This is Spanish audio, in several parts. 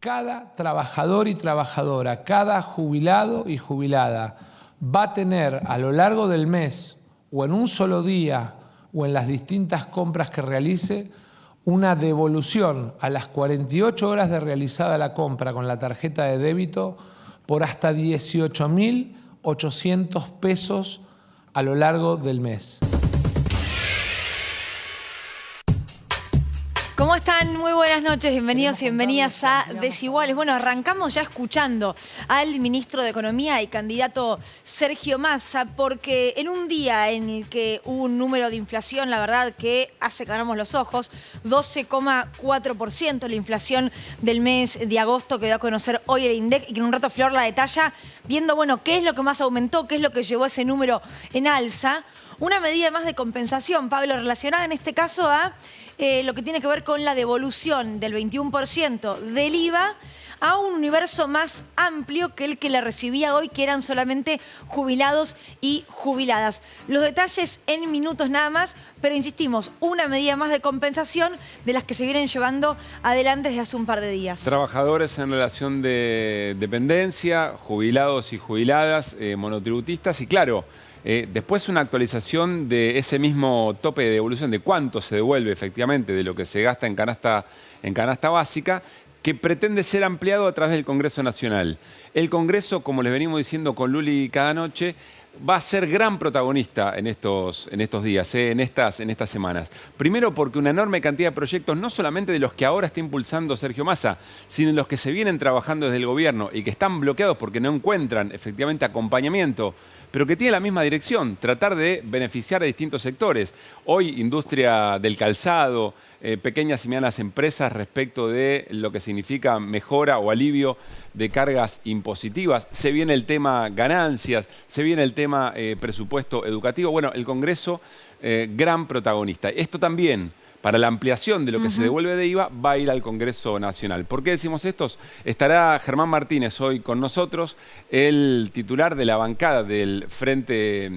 cada trabajador y trabajadora, cada jubilado y jubilada va a tener a lo largo del mes o en un solo día o en las distintas compras que realice una devolución a las 48 horas de realizada la compra con la tarjeta de débito por hasta 18.800 pesos a lo largo del mes. ¿Cómo están? Muy buenas noches, bienvenidos y bienvenidas a Desiguales. Bueno, arrancamos ya escuchando al ministro de Economía y candidato Sergio Massa, porque en un día en el que hubo un número de inflación, la verdad que hace que abramos los ojos, 12,4% la inflación del mes de agosto que dio a conocer hoy el INDEC y que en un rato Flor la detalla, viendo, bueno, qué es lo que más aumentó, qué es lo que llevó ese número en alza. Una medida más de compensación, Pablo, relacionada en este caso a lo que tiene que ver con la devolución del 21% del IVA a un universo más amplio que el que le recibía hoy, que eran solamente jubilados y jubiladas. Los detalles en minutos nada más, pero insistimos, una medida más de compensación de las que se vienen llevando adelante desde hace un par de días. Trabajadores en relación de dependencia, jubilados y jubiladas, monotributistas y claro, después una actualización de ese mismo tope de devolución, de cuánto se devuelve efectivamente de lo que se gasta en canasta básica, que pretende ser ampliado a través del Congreso Nacional. El Congreso, como les venimos diciendo con Luli cada noche, va a ser gran protagonista en estos días, en estas semanas. Primero porque una enorme cantidad de proyectos, no solamente de los que ahora está impulsando Sergio Massa, sino de los que se vienen trabajando desde el gobierno y que están bloqueados porque no encuentran efectivamente acompañamiento, pero que tiene la misma dirección, tratar de beneficiar a distintos sectores. Hoy, industria del calzado, pequeñas y medianas empresas respecto de lo que significa mejora o alivio de cargas impositivas. Se viene el tema ganancias, se viene el tema presupuesto educativo. Bueno, el Congreso, gran protagonista. Esto también, para la ampliación de lo que se devuelve de IVA, va a ir al Congreso Nacional. ¿Por qué decimos esto? Estará Germán Martínez hoy con nosotros, el titular de la bancada del Frente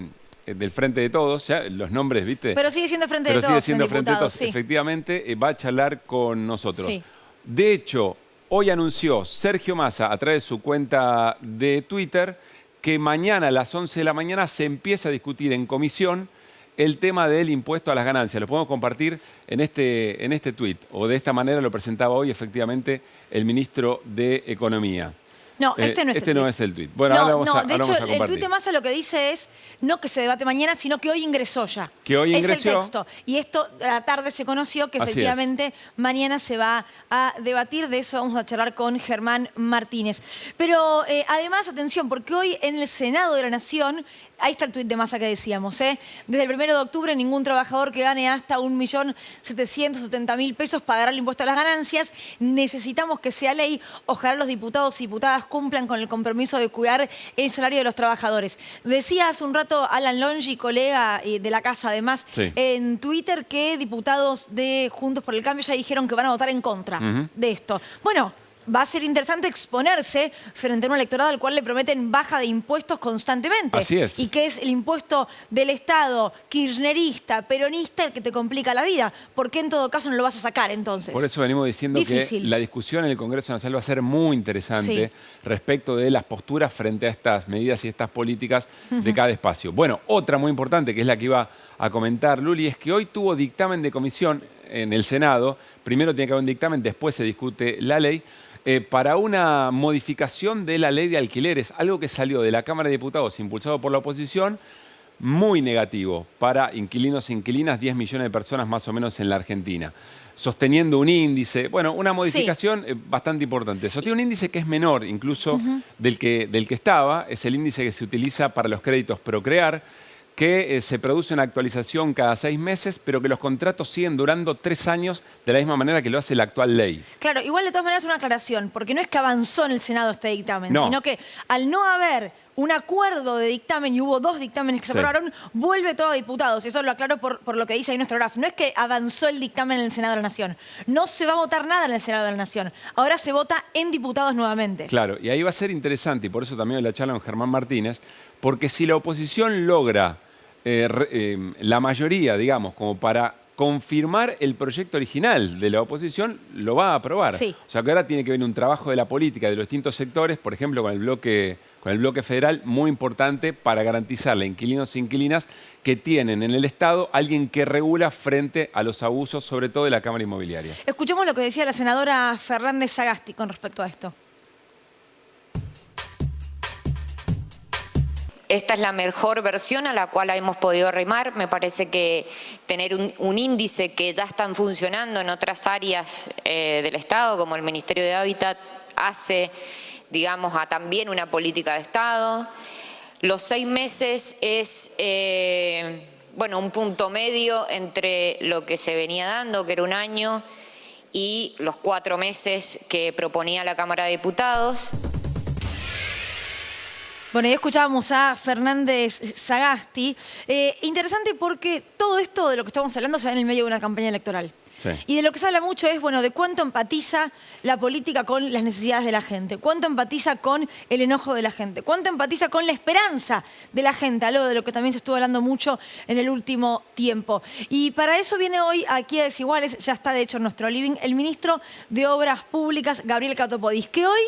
de Todos, ya los nombres, ¿viste? Pero sigue siendo Frente de Todos. Pero sigue siendo Frente de Todos, sí. efectivamente, va a charlar con nosotros. Sí. De hecho, hoy anunció Sergio Massa a través de su cuenta de Twitter que mañana a las 11 de la mañana se empieza a discutir en comisión el tema del impuesto a las ganancias. Lo podemos compartir en este tuit, o de esta manera lo presentaba hoy efectivamente el ministro de Economía. No, este no es el tuit. Este no es el tuit. Bueno, ahora vamos a compartir. De hecho, el tuit de Massa lo que dice es no que se debate mañana, sino que hoy ingresó ya. Que hoy ingresó. Es el texto. Y esto a la tarde se conoció que efectivamente mañana se va a debatir. De eso vamos a charlar con Germán Martínez. Pero además, atención, porque hoy en el Senado de la Nación, ahí está el tuit de Massa que decíamos, desde el 1 de octubre ningún trabajador que gane hasta 1.770.000 pesos pagará el impuesto a las ganancias. Necesitamos que sea ley. Ojalá los diputados y diputadas cumplan con el compromiso de cuidar el salario de los trabajadores. Decía hace un rato Alan Longi, colega de la casa además, en Twitter que diputados de Juntos por el Cambio ya dijeron que van a votar en contra de esto. Bueno, va a ser interesante exponerse frente a un electorado al cual le prometen baja de impuestos constantemente. Así es. Y que es el impuesto del Estado kirchnerista, peronista, el que te complica la vida. ¿Por qué en todo caso no lo vas a sacar entonces? Por eso venimos diciendo que la discusión en el Congreso Nacional va a ser muy interesante respecto de las posturas frente a estas medidas y estas políticas de cada espacio. Bueno, otra muy importante, que es la que iba a comentar Luli, es que hoy tuvo dictamen de comisión en el Senado. Primero tiene que haber un dictamen, después se discute la ley. Para una modificación de la ley de alquileres, algo que salió de la Cámara de Diputados impulsado por la oposición, muy negativo para inquilinos e inquilinas, 10 millones de personas más o menos en la Argentina, sosteniendo un índice, bueno, una modificación bastante importante. Sostiene un índice que es menor incluso del que estaba, es el índice que se utiliza para los créditos Procrear, que se produce una actualización cada 6 meses, pero que los contratos siguen durando 3 años de la misma manera que lo hace la actual ley. Claro, igual de todas maneras una aclaración, porque no es que avanzó en el Senado este dictamen, sino que al no haber un acuerdo de dictamen, y hubo 2 dictámenes que se aprobaron, vuelve todo a diputados. Eso lo aclaro por lo que dice ahí nuestro graf. No es que avanzó el dictamen en el Senado de la Nación. No se va a votar nada en el Senado de la Nación. Ahora se vota en diputados nuevamente. Claro, y ahí va a ser interesante, y por eso también la charla con Germán Martínez, porque si la oposición logra la mayoría, digamos, como para confirmar el proyecto original de la oposición, lo va a aprobar. Sí. O sea que ahora tiene que venir un trabajo de la política de los distintos sectores, por ejemplo, con el bloque federal, muy importante para garantizarle a inquilinos e inquilinas que tienen en el Estado alguien que regula frente a los abusos, sobre todo de la Cámara Inmobiliaria. Escuchemos lo que decía la senadora Fernández Sagasti con respecto a esto. Esta es la mejor versión a la cual hemos podido arrimar. Me parece que tener un índice que ya están funcionando en otras áreas del Estado, como el Ministerio de Hábitat, hace, digamos, a también una política de Estado. Los 6 meses es, bueno, un punto medio entre lo que se venía dando, que era 1 año, y los 4 meses que proponía la Cámara de Diputados. Bueno, ya escuchábamos a Fernández Sagasti. Interesante porque todo esto de lo que estamos hablando se da en el medio de una campaña electoral. Sí. Y de lo que se habla mucho es, bueno, de cuánto empatiza la política con las necesidades de la gente, cuánto empatiza con el enojo de la gente, cuánto empatiza con la esperanza de la gente, algo de lo que también se estuvo hablando mucho en el último tiempo. Y para eso viene hoy aquí a Desiguales, ya está de hecho en nuestro living, el ministro de Obras Públicas, Gabriel Catopodis, que hoy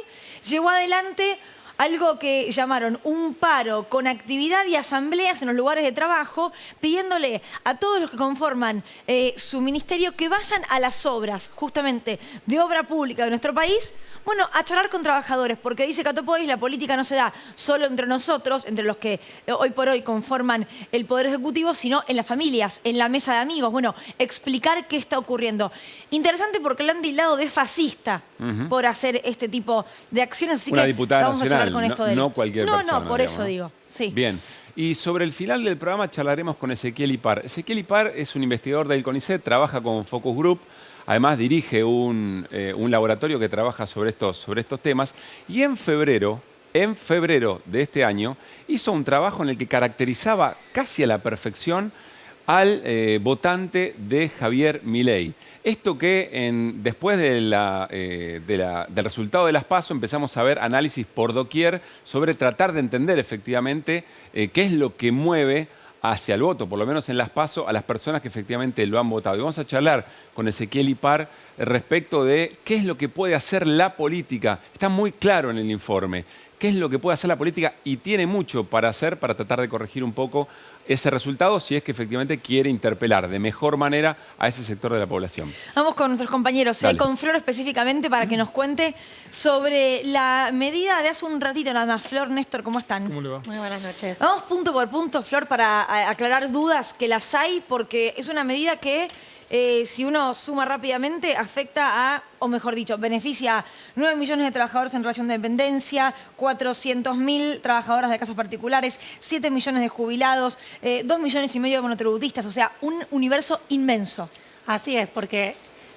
llevó adelante algo que llamaron un paro con actividad y asambleas en los lugares de trabajo, pidiéndole a todos los que conforman su ministerio que vayan a las obras, justamente, de obra pública de nuestro país, bueno, a charlar con trabajadores, porque dice Catopodis, la política no se da solo entre nosotros, entre los que hoy por hoy conforman el Poder Ejecutivo, sino en las familias, en la mesa de amigos. Bueno, explicar qué está ocurriendo. Interesante porque le han tildado de fascista por hacer este tipo de acciones, así Una que diputada vamos nacional, a charlar con esto de él. no cualquier persona. No, por digamos, eso ¿no? digo, sí. Bien. Y sobre el final del programa charlaremos con Ezequiel Ipar. Ezequiel Ipar es un investigador del CONICET, trabaja con Focus Group, además dirige un laboratorio que trabaja sobre estos temas. Y en febrero de este año hizo un trabajo en el que caracterizaba casi a la perfección al votante de Javier Milei. Esto que después del resultado de las PASO empezamos a ver análisis por doquier sobre tratar de entender efectivamente qué es lo que mueve hacia el voto, por lo menos en las PASO, a las personas que efectivamente lo han votado. Y vamos a charlar con Ezequiel Ipar respecto de qué es lo que puede hacer la política. Está muy claro en el informe qué es lo que puede hacer la política y tiene mucho para hacer para tratar de corregir un poco ese resultado si es que efectivamente quiere interpelar de mejor manera a ese sector de la población. Vamos con nuestros compañeros, con Flor específicamente para que nos cuente sobre la medida de hace un ratito nada más. Flor, Néstor, ¿cómo están? ¿Cómo le va? Muy buenas noches. Vamos punto por punto, Flor, para aclarar dudas que las hay, porque es una medida que, si uno suma rápidamente, afecta a, o mejor dicho, beneficia a 9 millones de trabajadores en relación de dependencia, 400.000 trabajadoras de casas particulares, 7 millones de jubilados, 2,5 millones de monotributistas, o sea, un universo inmenso. Así es, porque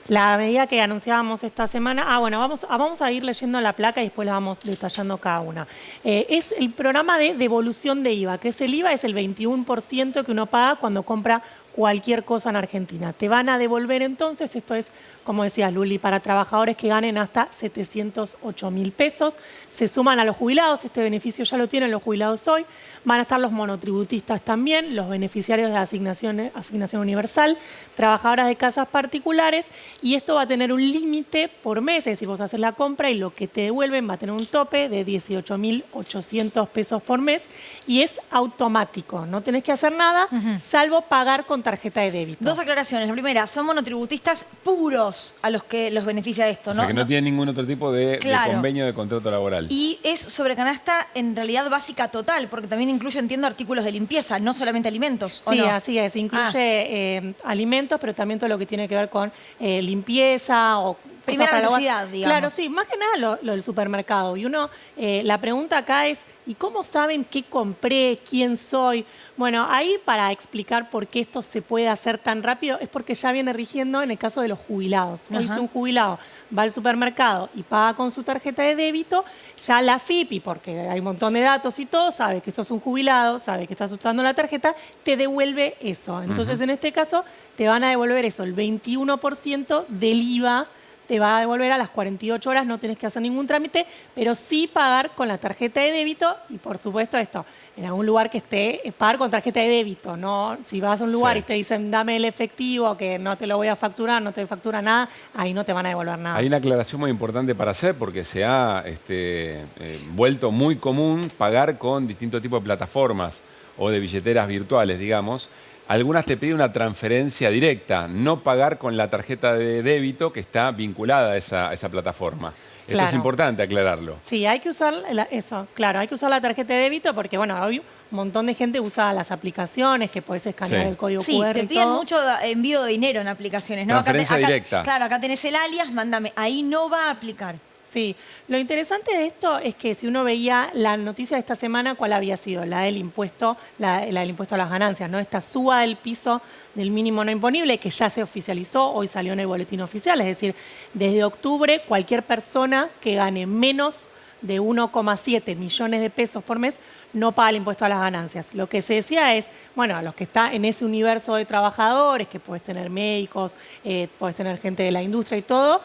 la medida que anunciábamos esta semana... bueno, vamos a ir leyendo la placa y después la vamos detallando cada una. Es el programa de devolución de IVA, que es el IVA, es el 21% que uno paga cuando compra cualquier cosa en Argentina. Te van a devolver entonces, esto es, como decía Luli, para trabajadores que ganen hasta 708.000 pesos. Se suman a los jubilados, este beneficio ya lo tienen los jubilados hoy. Van a estar los monotributistas también, los beneficiarios de la asignación universal, trabajadoras de casas particulares, y esto va a tener un límite por mes, es decir, vos haces la compra y lo que te devuelven va a tener un tope de 18.800 pesos por mes y es automático, no tenés que hacer nada, salvo pagar con tarjeta de débito. Dos aclaraciones. La primera, son monotributistas puros a los que los beneficia esto, ¿no? O sea, que no tienen ningún otro tipo de convenio de contrato laboral. Y es sobre canasta en realidad básica total, porque también incluye, entiendo, artículos de limpieza, no solamente alimentos, ¿o sí, no? Así es. Incluye alimentos, pero también todo lo que tiene que ver con limpieza o... Primera necesidad, digamos. Claro, sí, más que nada lo del supermercado. Y uno, la pregunta acá es, ¿y cómo saben qué compré, quién soy? Bueno, ahí para explicar por qué esto se puede hacer tan rápido es porque ya viene rigiendo en el caso de los jubilados. Hoy si un jubilado va al supermercado y paga con su tarjeta de débito, ya la FIPI, porque hay un montón de datos y todo, sabe que sos un jubilado, sabe que estás usando la tarjeta, te devuelve eso. Entonces, en este caso, te van a devolver eso, el 21% del IVA te va a devolver a las 48 horas, no tenés que hacer ningún trámite, pero sí pagar con la tarjeta de débito y por supuesto esto, en algún lugar que esté, pagar con tarjeta de débito, ¿no? Si vas a un lugar y te dicen dame el efectivo, que no te lo voy a facturar, no te factura nada, ahí no te van a devolver nada. Hay una aclaración muy importante para hacer porque se ha vuelto muy común pagar con distintos tipos de plataformas o de billeteras virtuales, digamos. Algunas te piden una transferencia directa, no pagar con la tarjeta de débito que está vinculada a esa plataforma. Esto es importante aclararlo. Sí, hay que usar eso, claro, hay que usar la tarjeta de débito porque, bueno, hoy un montón de gente usa las aplicaciones que podés escanear el código QR y todo. Sí, te piden mucho envío de dinero en aplicaciones, ¿no? Transferencia directa. Claro, acá tenés el alias, mándame. Ahí no va a aplicar. Sí, lo interesante de esto es que si uno veía la noticia de esta semana, ¿cuál había sido? La del impuesto, la del impuesto a las ganancias, ¿no? Esta suba del piso del mínimo no imponible que ya se oficializó, hoy salió en el boletín oficial, es decir, desde octubre cualquier persona que gane menos de 1,7 millones de pesos por mes no paga el impuesto a las ganancias. Lo que se decía es, bueno, a los que están en ese universo de trabajadores, que puedes tener médicos, puedes tener gente de la industria y todo,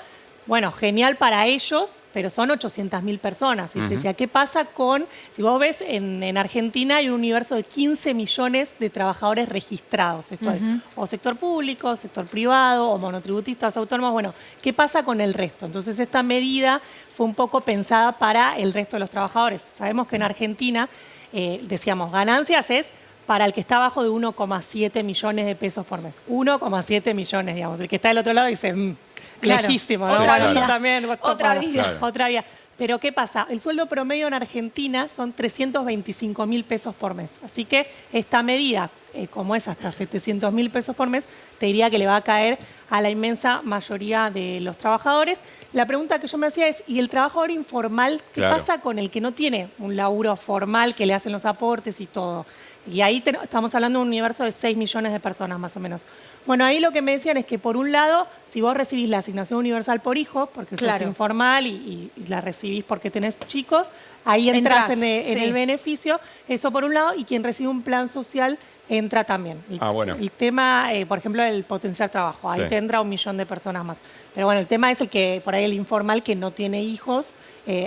bueno, genial para ellos, pero son 800.000 personas. Y se decía, ¿qué pasa con, si vos ves, en Argentina hay un universo de 15 millones de trabajadores registrados? Esto es, o sector público, sector privado, o monotributistas autónomos. Bueno, ¿qué pasa con el resto? Entonces, esta medida fue un poco pensada para el resto de los trabajadores. Sabemos que en Argentina, decíamos, ganancias es para el que está abajo de 1,7 millones de pesos por mes. 1,7 millones, digamos. El que está del otro lado dice... Claro. Lejísimo, ¿no? Bueno, yo también. Otra vida. Claro. Otra vida. Pero ¿qué pasa? El sueldo promedio en Argentina son 325.000 pesos por mes. Así que esta medida, como es hasta 700.000 pesos por mes, te diría que le va a caer a la inmensa mayoría de los trabajadores. La pregunta que yo me hacía es, ¿y el trabajador informal? ¿Qué pasa con el que no tiene un laburo formal, que le hacen los aportes y todo? Y ahí estamos hablando de un universo de 6 millones de personas más o menos. Bueno, ahí lo que me decían es que por un lado, si vos recibís la asignación universal por hijo, porque sos informal y la recibís porque tenés chicos, ahí entras en el beneficio, eso por un lado, y quien recibe un plan social entra también. El tema, por ejemplo, el potenciar trabajo, ahí te entra 1 millón de personas más. Pero bueno, el tema es el que, por ahí el informal que no tiene hijos,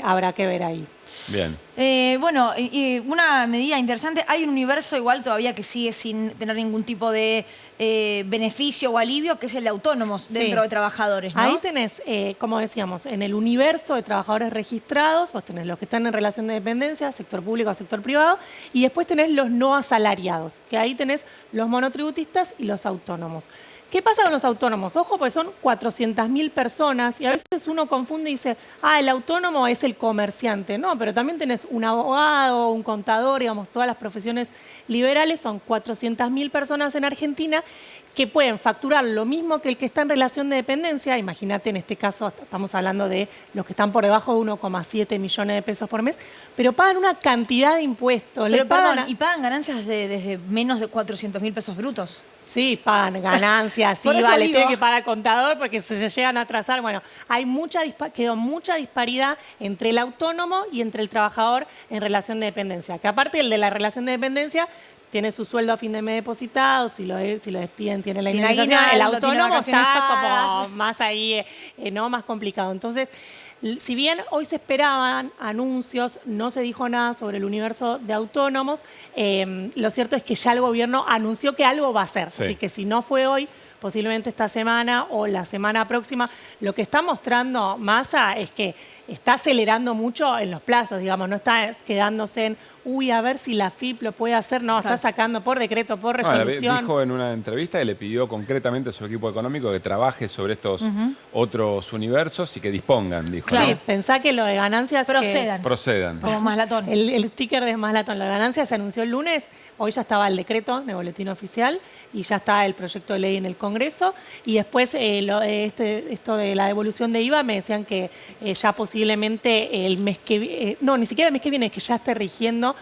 habrá que ver ahí. Bien. Bueno, una medida interesante. Hay un universo igual todavía que sigue sin tener ningún tipo de beneficio o alivio, que es el de autónomos dentro de trabajadores, ¿no? Ahí tenés, como decíamos, en el universo de trabajadores registrados, vos tenés los que están en relación de dependencia, sector público o sector privado, y después tenés los no asalariados, que ahí tenés los monotributistas y los autónomos. ¿Qué pasa con los autónomos? Ojo, pues son 400.000 personas y a veces uno confunde y dice, el autónomo es el comerciante. No, pero también tenés un abogado, un contador, digamos, todas las profesiones liberales. Son 400.000 personas en Argentina que pueden facturar lo mismo que el que está en relación de dependencia. Imagínate, en este caso estamos hablando de los que están por debajo de 1,7 millones de pesos por mes, pero pagan una cantidad de impuestos. Pero perdón, ¿y pagan ganancias desde menos de 400.000 pesos brutos? Sí, pagan ganancias, sí, vale, tiene que pagar contador porque se llegan a atrasar. Bueno, hay quedó mucha disparidad entre el autónomo y entre el trabajador en relación de dependencia. Que aparte el de la relación de dependencia tiene su sueldo a fin de mes depositado, si lo despiden tiene la indemnización. El autónomo está como más ahí, ¿no? Más complicado. Entonces, si bien hoy se esperaban anuncios, no se dijo nada sobre el universo de autónomos, lo cierto es que ya el gobierno anunció que algo va a hacer. Así que si no fue hoy, posiblemente esta semana o la semana próxima, lo que está mostrando Massa es que está acelerando mucho en los plazos, digamos, no está quedándose en, a ver si la FIP lo puede hacer, no, está sacando por decreto, por resolución. Dijo en una entrevista que le pidió concretamente a su equipo económico que trabaje sobre estos otros universos y que dispongan, dijo. Claro, ¿no? Pensá que lo de ganancias... Procedan. Como Maslatón. El sticker de Maslatón, lo de ganancias se anunció el lunes, hoy ya estaba el decreto en el boletín oficial y ya está el proyecto de ley en el Congreso. Y después esto de la devolución de IVA me decían que ya posiblemente el mes que viene, no, ni siquiera el mes que viene, que ya esté rigiendo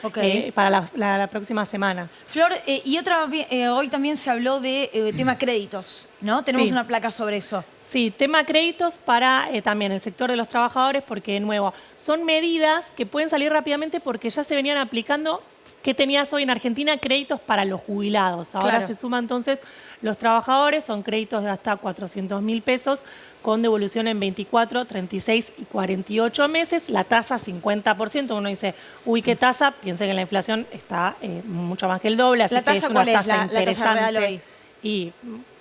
para la próxima semana. Flor, hoy también se habló de tema créditos, ¿no? Tenemos una placa sobre eso. Sí, tema créditos para también el sector de los trabajadores, porque de nuevo, son medidas que pueden salir rápidamente porque ya se venían aplicando. ¿Qué tenías hoy en Argentina? Créditos para los jubilados. Ahora se suma entonces los trabajadores, son créditos de hasta 400.000 pesos. con devolución en 24, 36 y 48 meses. La tasa 50%. Uno dice, uy, ¿qué tasa? Piensen que la inflación está mucho más que el doble, así que es una tasa interesante. ¿La tasa real hoy? Y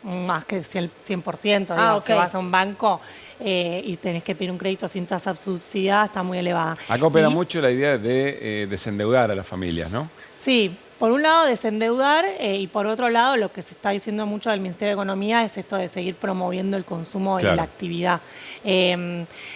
más que el 100%, digamos, si vas a un banco y tenés que pedir un crédito sin tasa subsidiada, está muy elevada. Acá opera mucho la idea de desendeudar a las familias, ¿no? Sí, por un lado desendeudar y por otro lado lo que se está diciendo mucho del Ministerio de Economía es esto de seguir promoviendo el consumo y la actividad.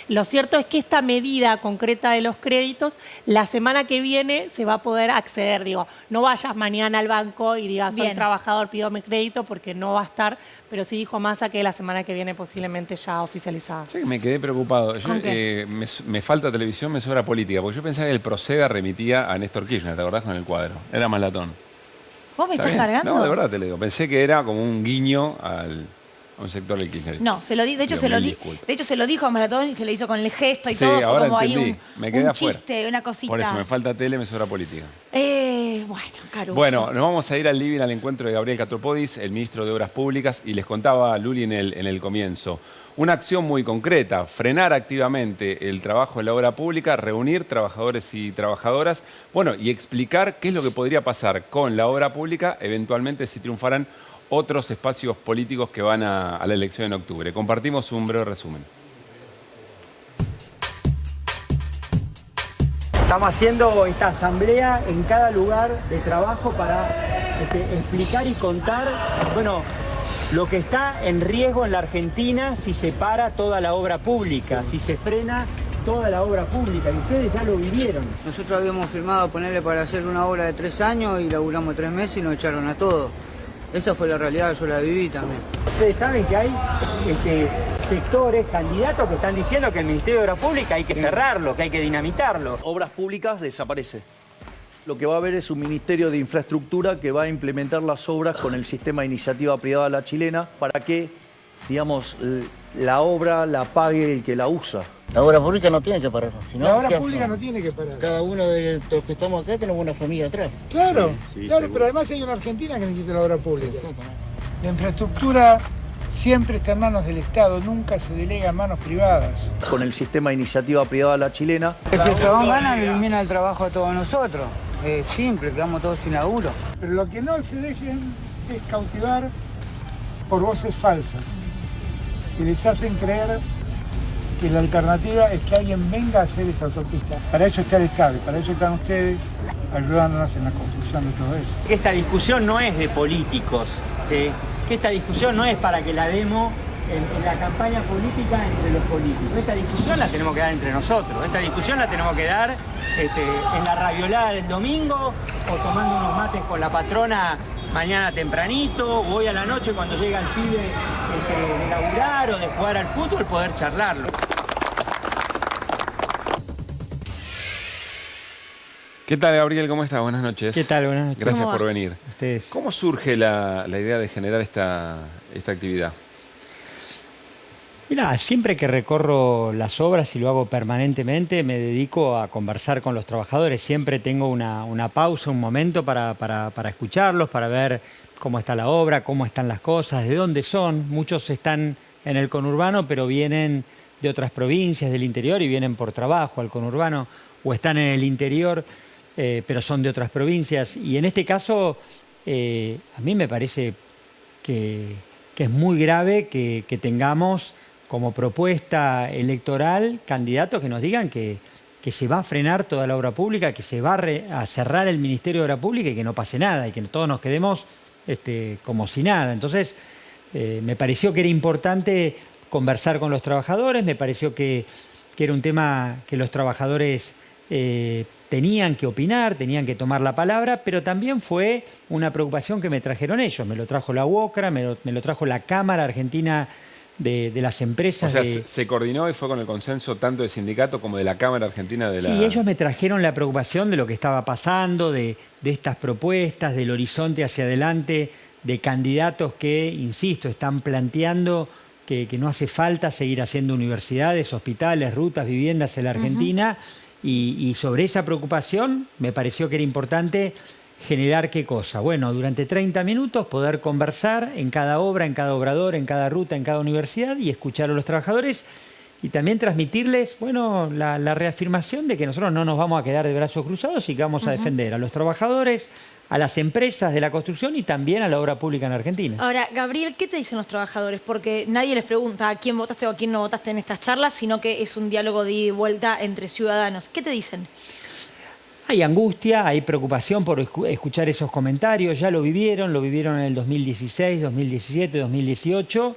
Lo cierto es que esta medida concreta de los créditos, la semana que viene se va a poder acceder. Digo, no vayas mañana al banco y digas, soy trabajador, pido mi crédito, porque no va a estar, pero sí dijo Massa que la semana que viene posiblemente ya oficializada. Sí, me quedé preocupado. Me falta televisión, me sobra política, porque yo pensaba que el Proceda remitía a Néstor Kirchner, ¿te acordás con el cuadro? Era más latón. ¿Vos me estás cargando? No, de verdad te lo digo. Pensé que era como un guiño a un sector del Kirchner. No, de hecho se lo dijo a Maratón y se lo hizo con el gesto y todo. Ahora fue como entendí. ahí Me quedé un afuera. chiste, una cosita. Por eso me falta tele, me sobra política. Bueno, Caruso. Bueno, nos vamos a ir al living al encuentro de Gabriel Catropodis, el ministro de Obras Públicas, y les contaba a Luli en el comienzo. Una acción muy concreta, frenar activamente el trabajo en la obra pública, reunir trabajadores y trabajadoras, bueno, y explicar qué es lo que podría pasar con la obra pública, eventualmente si triunfaran otros espacios políticos que van a la elección en octubre. Compartimos un breve resumen. Estamos haciendo esta asamblea en cada lugar de trabajo para explicar y contar, bueno, lo que está en riesgo en la Argentina si se para toda la obra pública, si se frena toda la obra pública, y ustedes ya lo vivieron. Nosotros habíamos firmado ponerle para hacer una obra de 3 años y laburamos 3 meses y nos echaron a todos. Esa fue la realidad, yo la viví también. Ustedes saben que hay sectores, candidatos que están diciendo que el Ministerio de Obras Públicas hay que cerrarlo, que hay que dinamitarlo. Obras Públicas desaparece. Lo que va a haber es un Ministerio de Infraestructura que va a implementar las obras con el sistema de iniciativa privada a la chilena para que, digamos, la obra la pague el que la usa. La obra pública no tiene que parar. Sino la obra pública no tiene que parar. Cada uno de los que estamos acá tenemos una familia atrás. Claro, Sí, claro, seguro. pero además hay una Argentina que necesita la obra pública. La infraestructura siempre está en manos del Estado, nunca se delega en manos privadas. Con el sistema de iniciativa privada a la chilena. Si el trabajo gana, elimina el trabajo a todos nosotros. Es simple, quedamos todos sin laburo. Pero lo que no se dejen es cautivar por voces falsas, que les hacen creer que la alternativa es que alguien venga a hacer esta autopista. Para eso está el Estado, para eso están ustedes ayudándonos en la construcción de todo eso. Esta discusión no es de políticos, ¿sí? Que esta discusión no es para que la demos en la campaña política entre los políticos. Esta discusión la tenemos que dar entre nosotros. Esta discusión la tenemos que dar en la raviolada del domingo o tomando unos mates con la patrona mañana tempranito o hoy a la noche cuando llega el pibe de laburar o de jugar al fútbol, poder charlarlo. ¿Qué tal, Gabriel? ¿Cómo estás? Buenas noches. ¿Qué tal? Buenas noches. Gracias por venir. Ustedes. ¿Cómo surge la idea de generar esta actividad? Mira, siempre que recorro las obras y lo hago permanentemente, me dedico a conversar con los trabajadores. Siempre tengo una pausa, un momento para escucharlos, para ver cómo está la obra, cómo están las cosas, de dónde son. Muchos están en el conurbano, pero vienen de otras provincias del interior y vienen por trabajo al conurbano, o están en el interior, pero son de otras provincias. Y en este caso, a mí me parece que es muy grave que tengamos como propuesta electoral candidatos que nos digan que se va a frenar toda la obra pública, que se va a cerrar el Ministerio de Obra Pública y que no pase nada y que todos nos quedemos como si nada. Entonces, me pareció que era importante conversar con los trabajadores, me pareció que era un tema que los trabajadores tenían que opinar, tenían que tomar la palabra, pero también fue una preocupación que me trajeron ellos. Me lo trajo la UOCRA, me lo trajo la Cámara Argentina de las Empresas. O sea, se coordinó y fue con el consenso tanto del sindicato como de la Cámara Argentina de la... Sí, ellos me trajeron la preocupación de lo que estaba pasando, de estas propuestas, del horizonte hacia adelante, de candidatos que, insisto, están planteando que no hace falta seguir haciendo universidades, hospitales, rutas, viviendas en la Argentina. Y sobre esa preocupación me pareció que era importante generar ¿qué cosa? Bueno, durante 30 minutos poder conversar en cada obra, en cada obrador, en cada ruta, en cada universidad y escuchar a los trabajadores y también transmitirles, bueno, la reafirmación de que nosotros no nos vamos a quedar de brazos cruzados y que vamos a defender a los trabajadores, a las empresas de la construcción y también a la obra pública en Argentina. Ahora, Gabriel, ¿qué te dicen los trabajadores? Porque nadie les pregunta a quién votaste o a quién no votaste en estas charlas, sino que es un diálogo de ida y vuelta entre ciudadanos. ¿Qué te dicen? Hay angustia, hay preocupación por escuchar esos comentarios, ya lo vivieron en el 2016, 2017, 2018.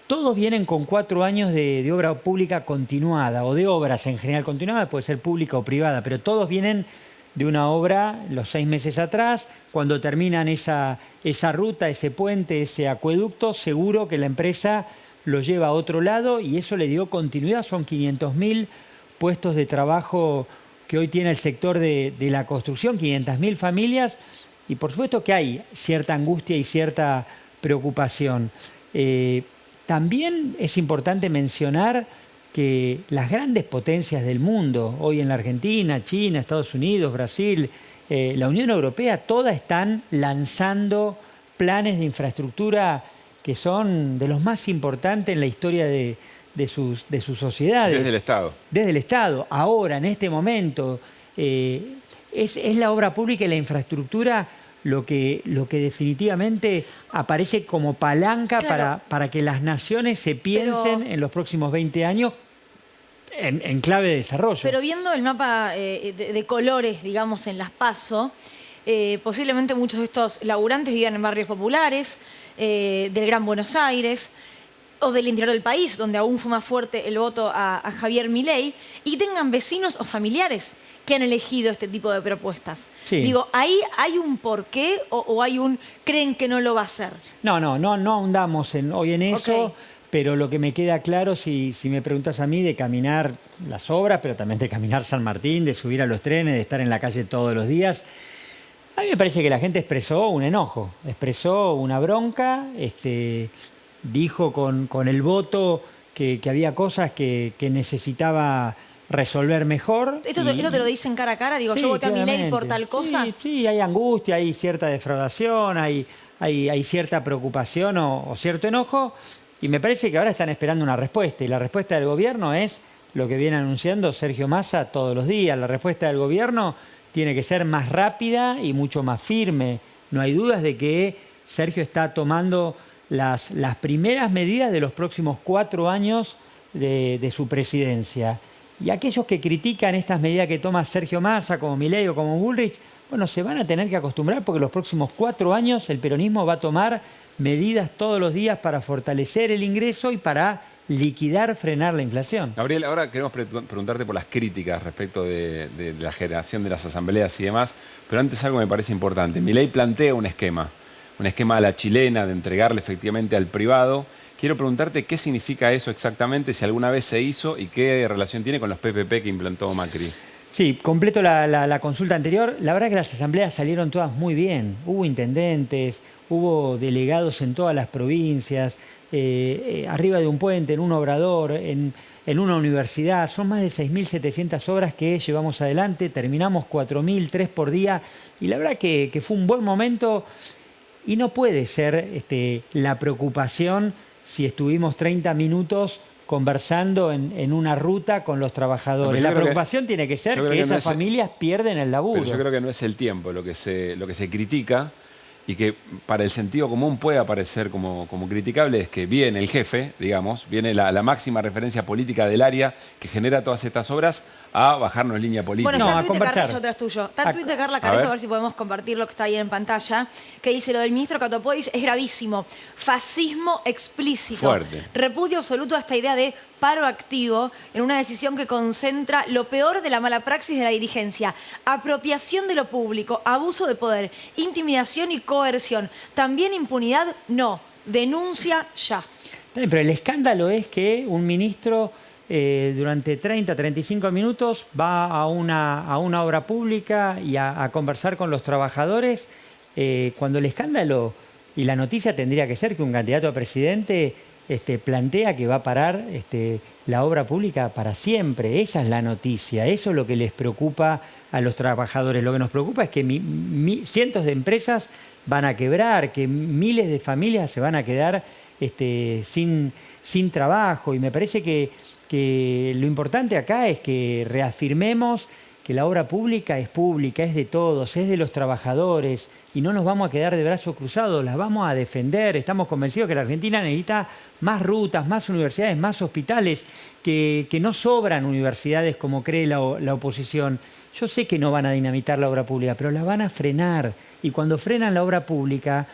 Todos vienen con 4 años de obra pública continuada o de obras en general continuadas, puede ser pública o privada, pero todos vienen de una obra los 6 meses atrás. Cuando terminan esa ruta, ese puente, ese acueducto, seguro que la empresa lo lleva a otro lado y eso le dio continuidad. Son 500.000 puestos de trabajo que hoy tiene el sector de la construcción, 500.000 familias, y por supuesto que hay cierta angustia y cierta preocupación. También es importante mencionar que las grandes potencias del mundo, hoy en la Argentina, China, Estados Unidos, Brasil, la Unión Europea, todas están lanzando planes de infraestructura que son de los más importantes en la historia de sus sociedades. Desde el Estado. Desde el Estado. Ahora, en este momento, es la obra pública y la infraestructura lo que definitivamente aparece como palanca, claro, para que las naciones se piensen en los próximos 20 años en clave de desarrollo. Pero viendo el mapa de colores, digamos, en las PASO, posiblemente muchos de estos laburantes vivan en barrios populares, del Gran Buenos Aires, o del interior del país, donde aún fue más fuerte el voto a Javier Milei, y tengan vecinos o familiares que han elegido este tipo de propuestas. Sí. Digo, ¿ahí hay un porqué o hay un creen que no lo va a hacer? No ahondamos hoy en eso, Ok. pero lo que me queda claro, si me preguntas a mí, de caminar las obras, pero también de caminar San Martín, de subir a los trenes, de estar en la calle todos los días, a mí me parece que la gente expresó un enojo, expresó una bronca, dijo con el voto que había cosas que necesitaba resolver mejor. ¿Esto te lo dicen cara a cara? Digo, Sí, yo voté a Milei claramente. por tal cosa. Sí, hay angustia, hay cierta defraudación, hay cierta preocupación o cierto enojo, y me parece que ahora están esperando una respuesta, y la respuesta del gobierno es lo que viene anunciando Sergio Massa todos los días. La respuesta del gobierno tiene que ser más rápida y mucho más firme. No hay dudas de que Sergio está tomando las primeras medidas de los próximos 4 años de su presidencia. Y aquellos que critican estas medidas que toma Sergio Massa, como Milei o como Bullrich, bueno, se van a tener que acostumbrar porque los próximos 4 años el peronismo va a tomar medidas todos los días para fortalecer el ingreso y para liquidar, frenar la inflación. Gabriel, ahora queremos preguntarte por las críticas respecto de la generación de las asambleas y demás, pero antes algo me parece importante. Milei plantea un esquema a la chilena de entregarle efectivamente al privado. Quiero preguntarte qué significa eso exactamente, si alguna vez se hizo y qué relación tiene con los PPP que implantó Macri. Sí, completo la consulta anterior. La verdad es que las asambleas salieron todas muy bien. Hubo intendentes, hubo delegados en todas las provincias, arriba de un puente, en un obrador, en una universidad. Son más de 6.700 obras que llevamos adelante. Terminamos 4.000, 3 por día. Y la verdad que fue un buen momento. Y no puede ser la preocupación si estuvimos 30 minutos conversando en una ruta con los trabajadores. La preocupación tiene que ser que esas familias pierden el laburo. Pero yo creo que no es el tiempo lo que se critica, y que para el sentido común puede aparecer como criticable, es que viene el jefe, digamos, viene la máxima referencia política del área que genera todas estas obras a bajarnos en línea política. Bueno, está a en Twitter, conversar. Carlos, otro es tuyo. Está en Twitter, Carla Caruso, a ver si podemos compartir lo que está ahí en pantalla, que dice: lo del ministro Catopodis es gravísimo. Fascismo explícito. Fuerte. Repudio absoluto a esta idea de paro activo en una decisión que concentra lo peor de la mala praxis de la dirigencia. Apropiación de lo público, abuso de poder, intimidación y coerción. También impunidad, no. Denuncia ya. Pero el escándalo es que un ministro durante 30, 35 minutos va a una obra pública y a conversar con los trabajadores, cuando el escándalo y la noticia tendría que ser que un candidato a presidente plantea que va a parar la obra pública para siempre. Esa es la noticia, eso es lo que les preocupa a los trabajadores. Lo que nos preocupa es que cientos de empresas van a quebrar, que miles de familias se van a quedar sin trabajo. Y me parece que lo importante acá es que reafirmemos que la obra pública, es de todos, es de los trabajadores y no nos vamos a quedar de brazos cruzados, las vamos a defender. Estamos convencidos que la Argentina necesita más rutas, más universidades, más hospitales, que no sobran universidades como cree la oposición. Yo sé que no van a dinamitar la obra pública, pero la van a frenar. Y cuando frenan la obra pública,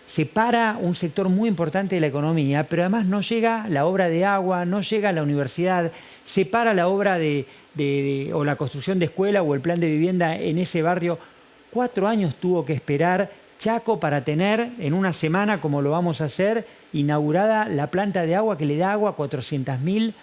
se para un sector muy importante de la economía, pero además no llega la obra de agua, no llega la universidad, se para la obra o la construcción de escuela o el plan de vivienda en ese barrio. 4 años tuvo que esperar Chaco para tener en una semana, como lo vamos a hacer, inaugurada la planta de agua que le da agua a 400.000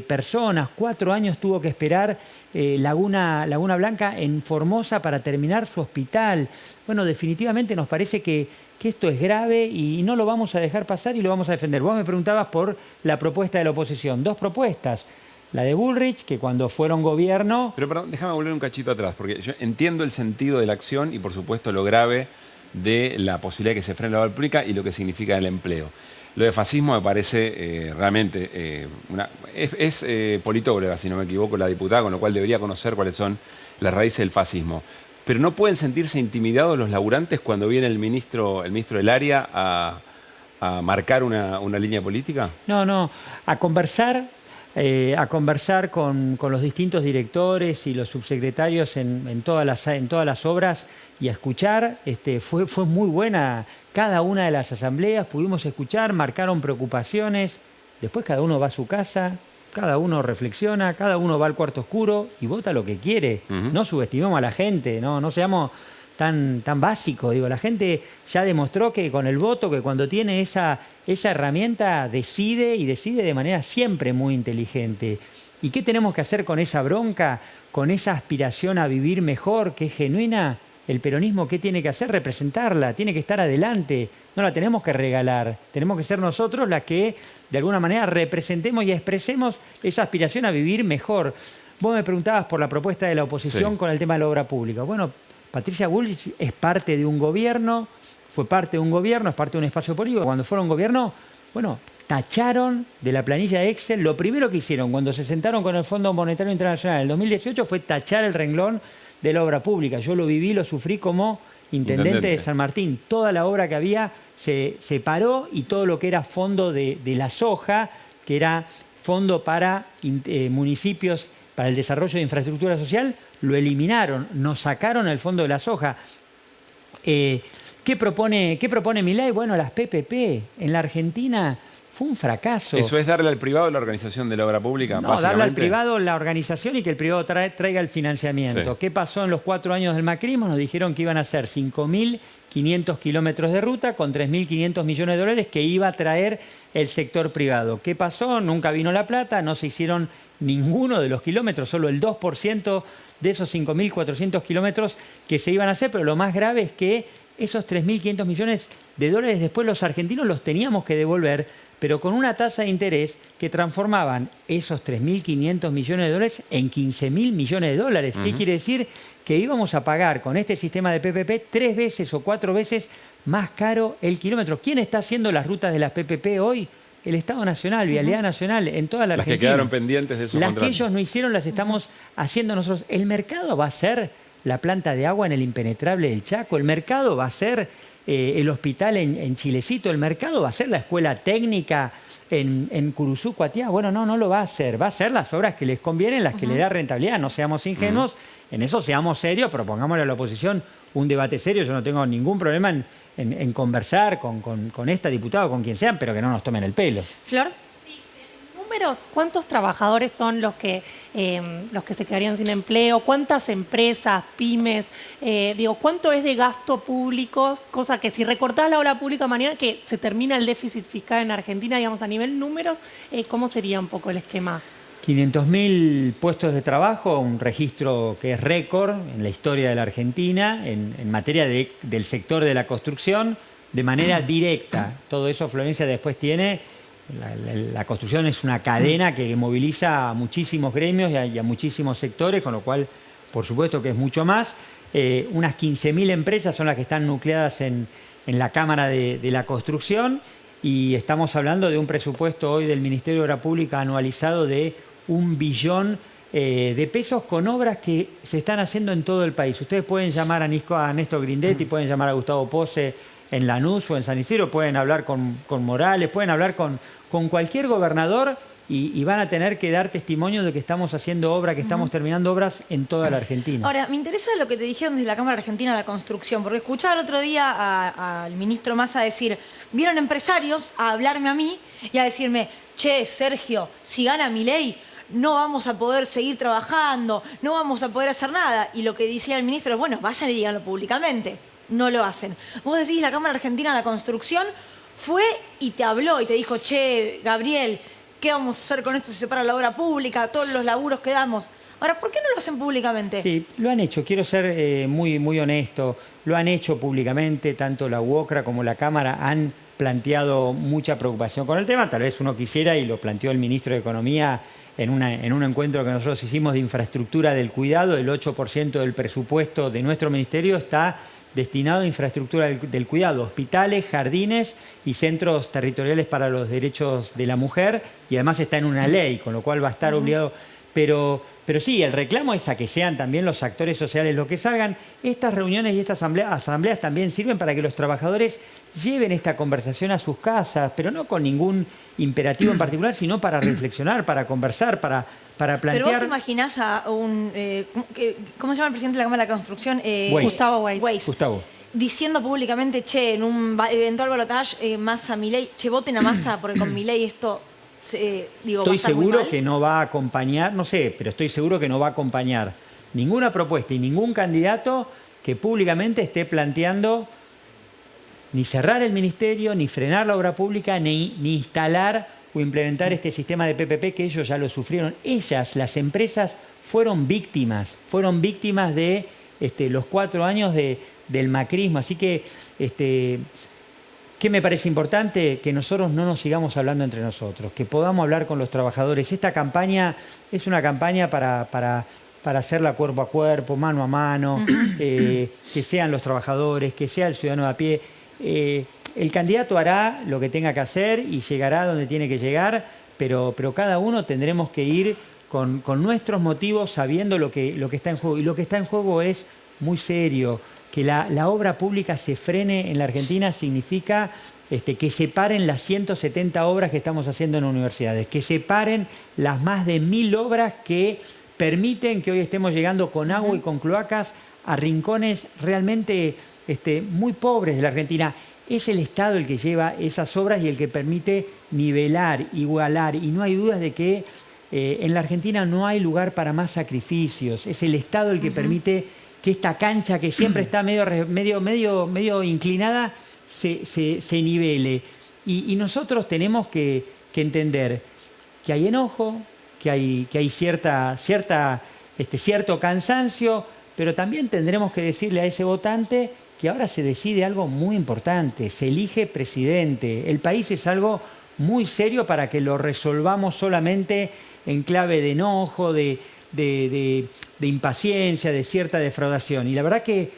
personas. 4 años tuvo que esperar Laguna Blanca en Formosa para terminar su hospital. Bueno, definitivamente nos parece que esto es grave y no lo vamos a dejar pasar y lo vamos a defender. Vos me preguntabas por la propuesta de la oposición. 2 propuestas. La de Bullrich, que cuando fueron gobierno... Pero perdón, déjame volver un cachito atrás, porque yo entiendo el sentido de la acción y por supuesto lo grave de la posibilidad de que se frene la obra pública y lo que significa el empleo. Lo de fascismo me parece realmente... es politóloga, si no me equivoco, la diputada, con lo cual debería conocer cuáles son las raíces del fascismo. Pero ¿no pueden sentirse intimidados los laburantes cuando viene el ministro del área a marcar una línea política? No, a conversar con los distintos directores y los subsecretarios en todas las obras y a escuchar. Fue muy buena cada una de las asambleas, pudimos escuchar, marcaron preocupaciones, después cada uno va a su casa, cada uno reflexiona, cada uno va al cuarto oscuro y vota lo que quiere. No subestimemos a la gente, no seamos tan básicos. Digo, la gente ya demostró que con el voto, que cuando tiene esa herramienta decide y decide de manera siempre muy inteligente. ¿Y qué tenemos que hacer con esa bronca, con esa aspiración a vivir mejor, que es genuina? El peronismo, ¿qué tiene que hacer? Representarla, tiene que estar adelante, no la tenemos que regalar, tenemos que ser nosotros las que de alguna manera representemos y expresemos esa aspiración a vivir mejor. Vos me preguntabas por la propuesta de la oposición con el tema de la obra pública. Bueno, Patricia Bullrich es parte de un gobierno, fue parte de un gobierno, es parte de un espacio político. Cuando fueron gobierno, bueno, tacharon de la planilla de Excel. Lo primero que hicieron cuando se sentaron con el Fondo Monetario Internacional en el 2018 fue tachar el renglón de la obra pública. Yo lo viví, lo sufrí como intendente de San Martín. Toda la obra que había se paró y todo lo que era fondo de la soja, que era fondo para municipios para el desarrollo de infraestructura social, lo eliminaron, nos sacaron el fondo de la soja. ¿Qué propone Milei? Bueno, las PPP. En la Argentina fue un fracaso. ¿Eso es darle al privado la organización de la obra pública? No, darle al privado la organización y que el privado traiga el financiamiento. Sí. ¿Qué pasó en los 4 años del macrismo? Nos dijeron que iban a hacer 5.500 kilómetros de ruta con 3.500 millones de dólares que iba a traer el sector privado. ¿Qué pasó? Nunca vino la plata, no se hicieron ninguno de los kilómetros, solo el 2% de esos 5.400 kilómetros que se iban a hacer, pero lo más grave es que esos 3.500 millones de dólares después los argentinos los teníamos que devolver, pero con una tasa de interés que transformaban esos 3.500 millones de dólares en 15.000 millones de dólares. ¿Qué quiere decir? Que íbamos a pagar con este sistema de PPP 3 veces o 4 veces más caro el kilómetro. ¿Quién está haciendo las rutas de las PPP hoy? El Estado Nacional, Vialidad Nacional, en toda la Argentina. Las que quedaron pendientes de esos contratos. Las que ellos no hicieron las estamos haciendo nosotros. El mercado va a ser la planta de agua en el impenetrable del Chaco. El mercado va a ser el hospital en Chilecito. El mercado va a ser la escuela técnica en Curuzú, Cuatiá. Bueno, no lo va a hacer. Va a ser las obras que les convienen, las que le da rentabilidad. No seamos ingenuos. En eso seamos serios, propongámosle a la oposición un debate serio. Yo no tengo ningún problema en conversar con esta diputada o con quien sean, pero que no nos tomen el pelo. Flor. Números, ¿cuántos trabajadores son los que se quedarían sin empleo? ¿Cuántas empresas, pymes? ¿Cuánto es de gasto público? Cosa que si recortás la obra pública mañana, que se termina el déficit fiscal en Argentina, digamos, a nivel números, ¿cómo sería un poco el esquema? 500.000 puestos de trabajo, un registro que es récord en la historia de la Argentina en materia del sector de la construcción. de manera directa. Todo eso Florencia después tiene. La construcción es una cadena que moviliza a muchísimos gremios y a muchísimos sectores, con lo cual, por supuesto que es mucho más. Unas 15.000 empresas son las que están nucleadas en la Cámara de la Construcción, y estamos hablando de un presupuesto hoy del Ministerio de Obra Pública anualizado de 1 billón de pesos, con obras que se están haciendo en todo el país. Ustedes pueden llamar a Néstor Grindetti, pueden llamar a Gustavo Pose en Lanús o en San Isidro, pueden hablar con Morales, pueden hablar con cualquier gobernador y van a tener que dar testimonio de que estamos haciendo obra, que estamos terminando obras en toda la Argentina. Ahora, me interesa lo que te dijeron desde la Cámara Argentina de la Construcción, porque escuchaba el otro día al ministro Massa decir, vieron empresarios a hablarme a mí y a decirme, che, Sergio, si gana Milei, no vamos a poder seguir trabajando, no vamos a poder hacer nada. Y lo que decía el ministro es, bueno, vayan y díganlo públicamente. No lo hacen. Vos decís, la Cámara Argentina de la Construcción fue y te habló y te dijo, che, Gabriel, ¿qué vamos a hacer con esto si se para la obra pública, todos los laburos que damos? Ahora, ¿por qué no lo hacen públicamente? Sí, lo han hecho. Quiero ser muy honesto. Lo han hecho públicamente. Tanto la UOCRA como la Cámara han planteado mucha preocupación con el tema. Tal vez uno quisiera, y lo planteó el ministro de Economía en un encuentro que nosotros hicimos de infraestructura del cuidado, el 8% del presupuesto de nuestro ministerio está destinado a infraestructura del cuidado, hospitales, jardines y centros territoriales para los derechos de la mujer, y además está en una ley, con lo cual va a estar obligado. Pero sí, el reclamo es a que sean también los actores sociales los que salgan. Estas reuniones y estas asambleas también sirven para que los trabajadores lleven esta conversación a sus casas, pero no con ningún imperativo en particular, sino para reflexionar, para conversar, para plantear... Pero vos te imaginás a un... ¿cómo se llama el presidente de la Cámara de la Construcción? Gustavo Weiss. Gustavo. Diciendo públicamente, che, en un eventual balotaje, Massa, Milei, che, voten a Massa porque con Milei esto... Estoy seguro que no va a acompañar, no sé, pero estoy seguro que no va a acompañar ninguna propuesta y ningún candidato que públicamente esté planteando ni cerrar el ministerio, ni frenar la obra pública, ni instalar o implementar este sistema de PPP, que ellos ya lo sufrieron. Ellas, las empresas, fueron víctimas de los 4 años del macrismo. Así que... ¿qué me parece importante? Que nosotros no nos sigamos hablando entre nosotros, que podamos hablar con los trabajadores. Esta campaña es una campaña para hacerla cuerpo a cuerpo, mano a mano, que sean los trabajadores, que sea el ciudadano de a pie. El candidato hará lo que tenga que hacer y llegará donde tiene que llegar, pero cada uno tendremos que ir con nuestros motivos, sabiendo lo que está en juego. Y lo que está en juego es muy serio. Que la obra pública se frene en la Argentina significa que se paren las 170 obras que estamos haciendo en universidades, que se paren las más de 1.000 obras que permiten que hoy estemos llegando con agua y con cloacas a rincones realmente muy pobres de la Argentina. Es el Estado el que lleva esas obras y el que permite nivelar, igualar, y no hay dudas de que en la Argentina no hay lugar para más sacrificios. Es el Estado el que permite que esta cancha que siempre está medio inclinada se nivele. Y nosotros tenemos que entender que hay enojo, que hay cierto cansancio, pero también tendremos que decirle a ese votante que ahora se decide algo muy importante, se elige presidente. El país es algo muy serio para que lo resolvamos solamente en clave de enojo, de impaciencia, de cierta defraudación. Y la verdad que,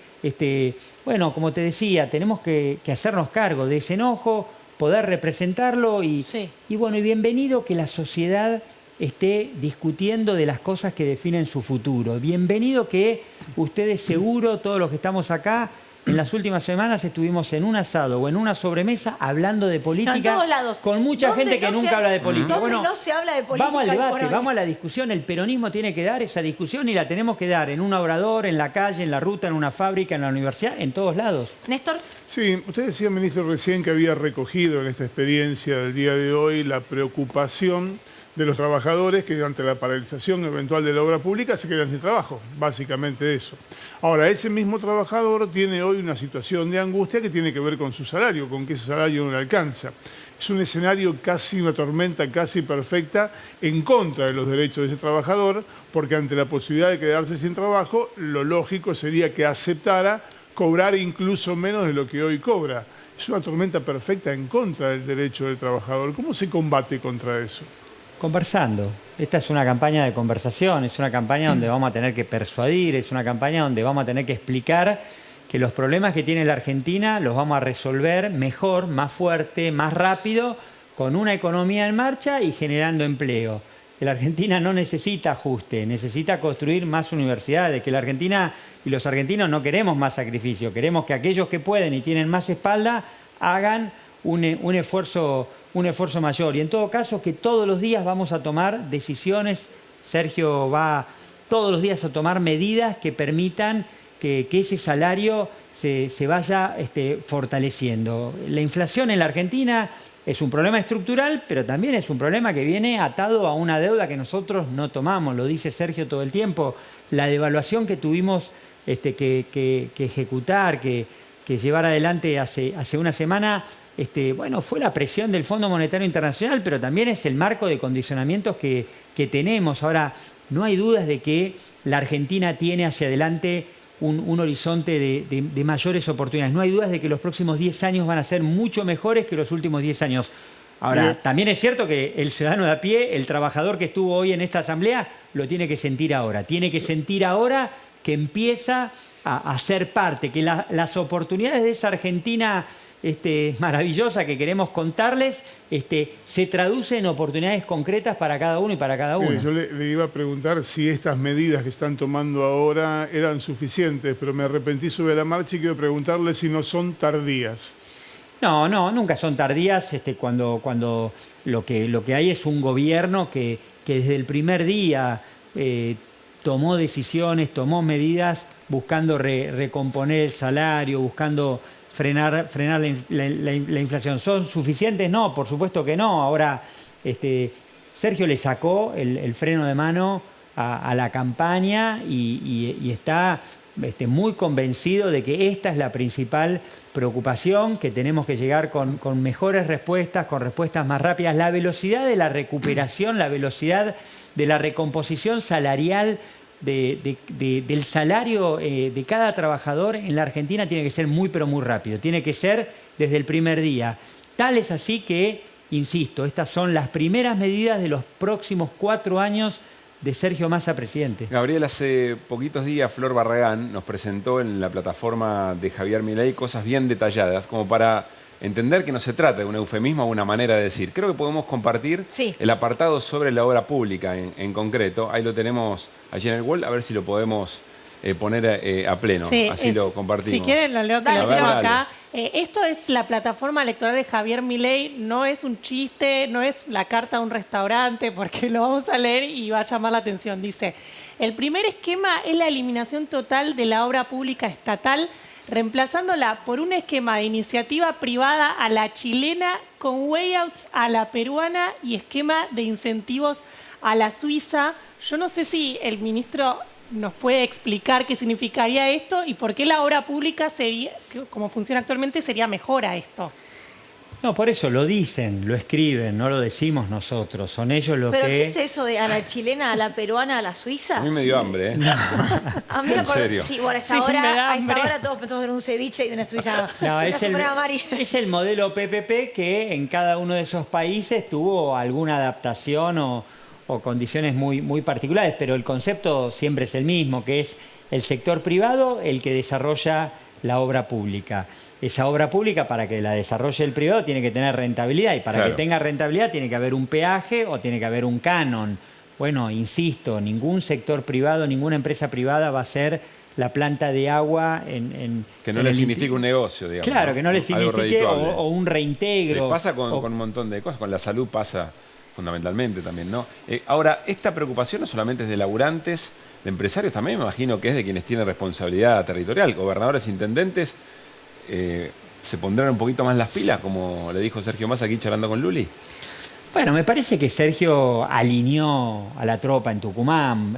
como te decía, tenemos que hacernos cargo de ese enojo, poder representarlo y bienvenido que la sociedad esté discutiendo de las cosas que definen su futuro. Bienvenido que ustedes seguro, todos los que estamos acá, en las últimas semanas estuvimos en un asado o en una sobremesa hablando de política. En todos lados. Con mucha gente que nunca habla de política. ¿Dónde no se habla de política? Vamos al debate, vamos a la discusión. El peronismo tiene que dar esa discusión y la tenemos que dar en un obrador, en la calle, en la ruta, en una fábrica, en la universidad, en todos lados. Néstor. Sí, usted decía, ministro, recién que había recogido en esta experiencia del día de hoy la preocupación de los trabajadores que ante la paralización eventual de la obra pública se quedan sin trabajo, básicamente eso. Ahora, ese mismo trabajador tiene hoy una situación de angustia que tiene que ver con su salario, con que ese salario no le alcanza. Es un escenario casi, una tormenta casi perfecta en contra de los derechos de ese trabajador, porque ante la posibilidad de quedarse sin trabajo, lo lógico sería que aceptara cobrar incluso menos de lo que hoy cobra. es una tormenta perfecta en contra del derecho del trabajador. ¿Cómo se combate contra eso? Conversando. Esta es una campaña de conversación, es una campaña donde vamos a tener que persuadir, es una campaña donde vamos a tener que explicar que los problemas que tiene la Argentina los vamos a resolver mejor, más fuerte, más rápido, con una economía en marcha y generando empleo. Que la Argentina no necesita ajuste, necesita construir más universidades, que la Argentina y los argentinos no queremos más sacrificio, queremos que aquellos que pueden y tienen más espalda hagan un esfuerzo mayor. Y en todo caso, que todos los días vamos a tomar decisiones. Sergio va todos los días a tomar medidas que permitan que ese salario se vaya fortaleciendo. La inflación en la Argentina es un problema estructural, pero también es un problema que viene atado a una deuda que nosotros no tomamos. Lo dice Sergio todo el tiempo. La devaluación que tuvimos que ejecutar, que llevar adelante hace una semana, fue la presión del Fondo Monetario Internacional, pero también es el marco de condicionamientos que tenemos. Ahora, no hay dudas de que la Argentina tiene hacia adelante un horizonte de mayores oportunidades. No hay dudas de que los próximos 10 años van a ser mucho mejores que los últimos 10 años. Ahora, también es cierto que el ciudadano de a pie, el trabajador que estuvo hoy en esta asamblea, lo tiene que sentir ahora. Tiene que sentir ahora que empieza a ser parte, que las oportunidades de esa Argentina maravillosa que queremos contarles, se traduce en oportunidades concretas para cada uno y para cada uno. Yo le iba a preguntar si estas medidas que están tomando ahora eran suficientes, pero me arrepentí sobre la marcha y quiero preguntarle si no son tardías. No, nunca son tardías cuando lo que hay es un gobierno que desde el primer día tomó decisiones, tomó medidas buscando recomponer el salario, buscando frenar la inflación. ¿Son suficientes? No, por supuesto que no. Ahora, Sergio le sacó el freno de mano a la campaña y está muy convencido de que esta es la principal preocupación, que tenemos que llegar con mejores respuestas, con respuestas más rápidas. La velocidad de la recuperación, la velocidad de la recomposición salarial del salario de cada trabajador en la Argentina tiene que ser muy, pero muy rápido. Tiene que ser desde el primer día. Tal es así que, insisto, estas son las primeras medidas de los próximos 4 años de Sergio Massa presidente. Gabriel, hace poquitos días Flor Barragán nos presentó en la plataforma de Javier Milei cosas bien detalladas, como para entender que no se trata de un eufemismo o una manera de decir. Creo que podemos compartir el apartado sobre la obra pública en concreto. Ahí lo tenemos allí en el wall, a ver si lo podemos poner a pleno. Sí, así lo compartimos. Si quieren, lo leo que lo tengo acá. Esto es la plataforma electoral de Javier Milei. No es un chiste, no es la carta a un restaurante, porque lo vamos a leer y va a llamar la atención. Dice, el primer esquema es la eliminación total de la obra pública estatal, reemplazándola por un esquema de iniciativa privada a la chilena, con way-outs a la peruana y esquema de incentivos a la suiza. Yo no sé si el ministro nos puede explicar qué significaría esto y por qué la obra pública sería, como funciona actualmente, sería mejor a esto. No, por eso lo dicen, lo escriben, no lo decimos nosotros, son ellos los ¿Pero que... ¿Pero existe eso de a la chilena, a la peruana, a la suiza? A mí me dio hambre, ¿eh? No. A mí me acuerdo, sí, bueno, a esta hora todos pensamos en un ceviche y una suiza. No, es el modelo PPP que en cada uno de esos países tuvo alguna adaptación o condiciones muy particulares, pero el concepto siempre es el mismo, que es el sector privado el que desarrolla la obra pública. Esa obra pública, para que la desarrolle el privado, tiene que tener rentabilidad, y para que tenga rentabilidad tiene que haber un peaje o tiene que haber un canon. Bueno, insisto, ningún sector privado, ninguna empresa privada va a ser la planta de agua que no le signifique un negocio, digamos. Claro, que no le signifique o un reintegro. Se pasa con un montón de cosas, con la salud pasa fundamentalmente también, ¿no? Ahora, esta preocupación no solamente es de laburantes, de empresarios también, me imagino que es de quienes tienen responsabilidad territorial, gobernadores, intendentes. ¿Se pondrán un poquito más las pilas, como le dijo Sergio Massa aquí charlando con Luli? Bueno, me parece que Sergio alineó a la tropa en Tucumán.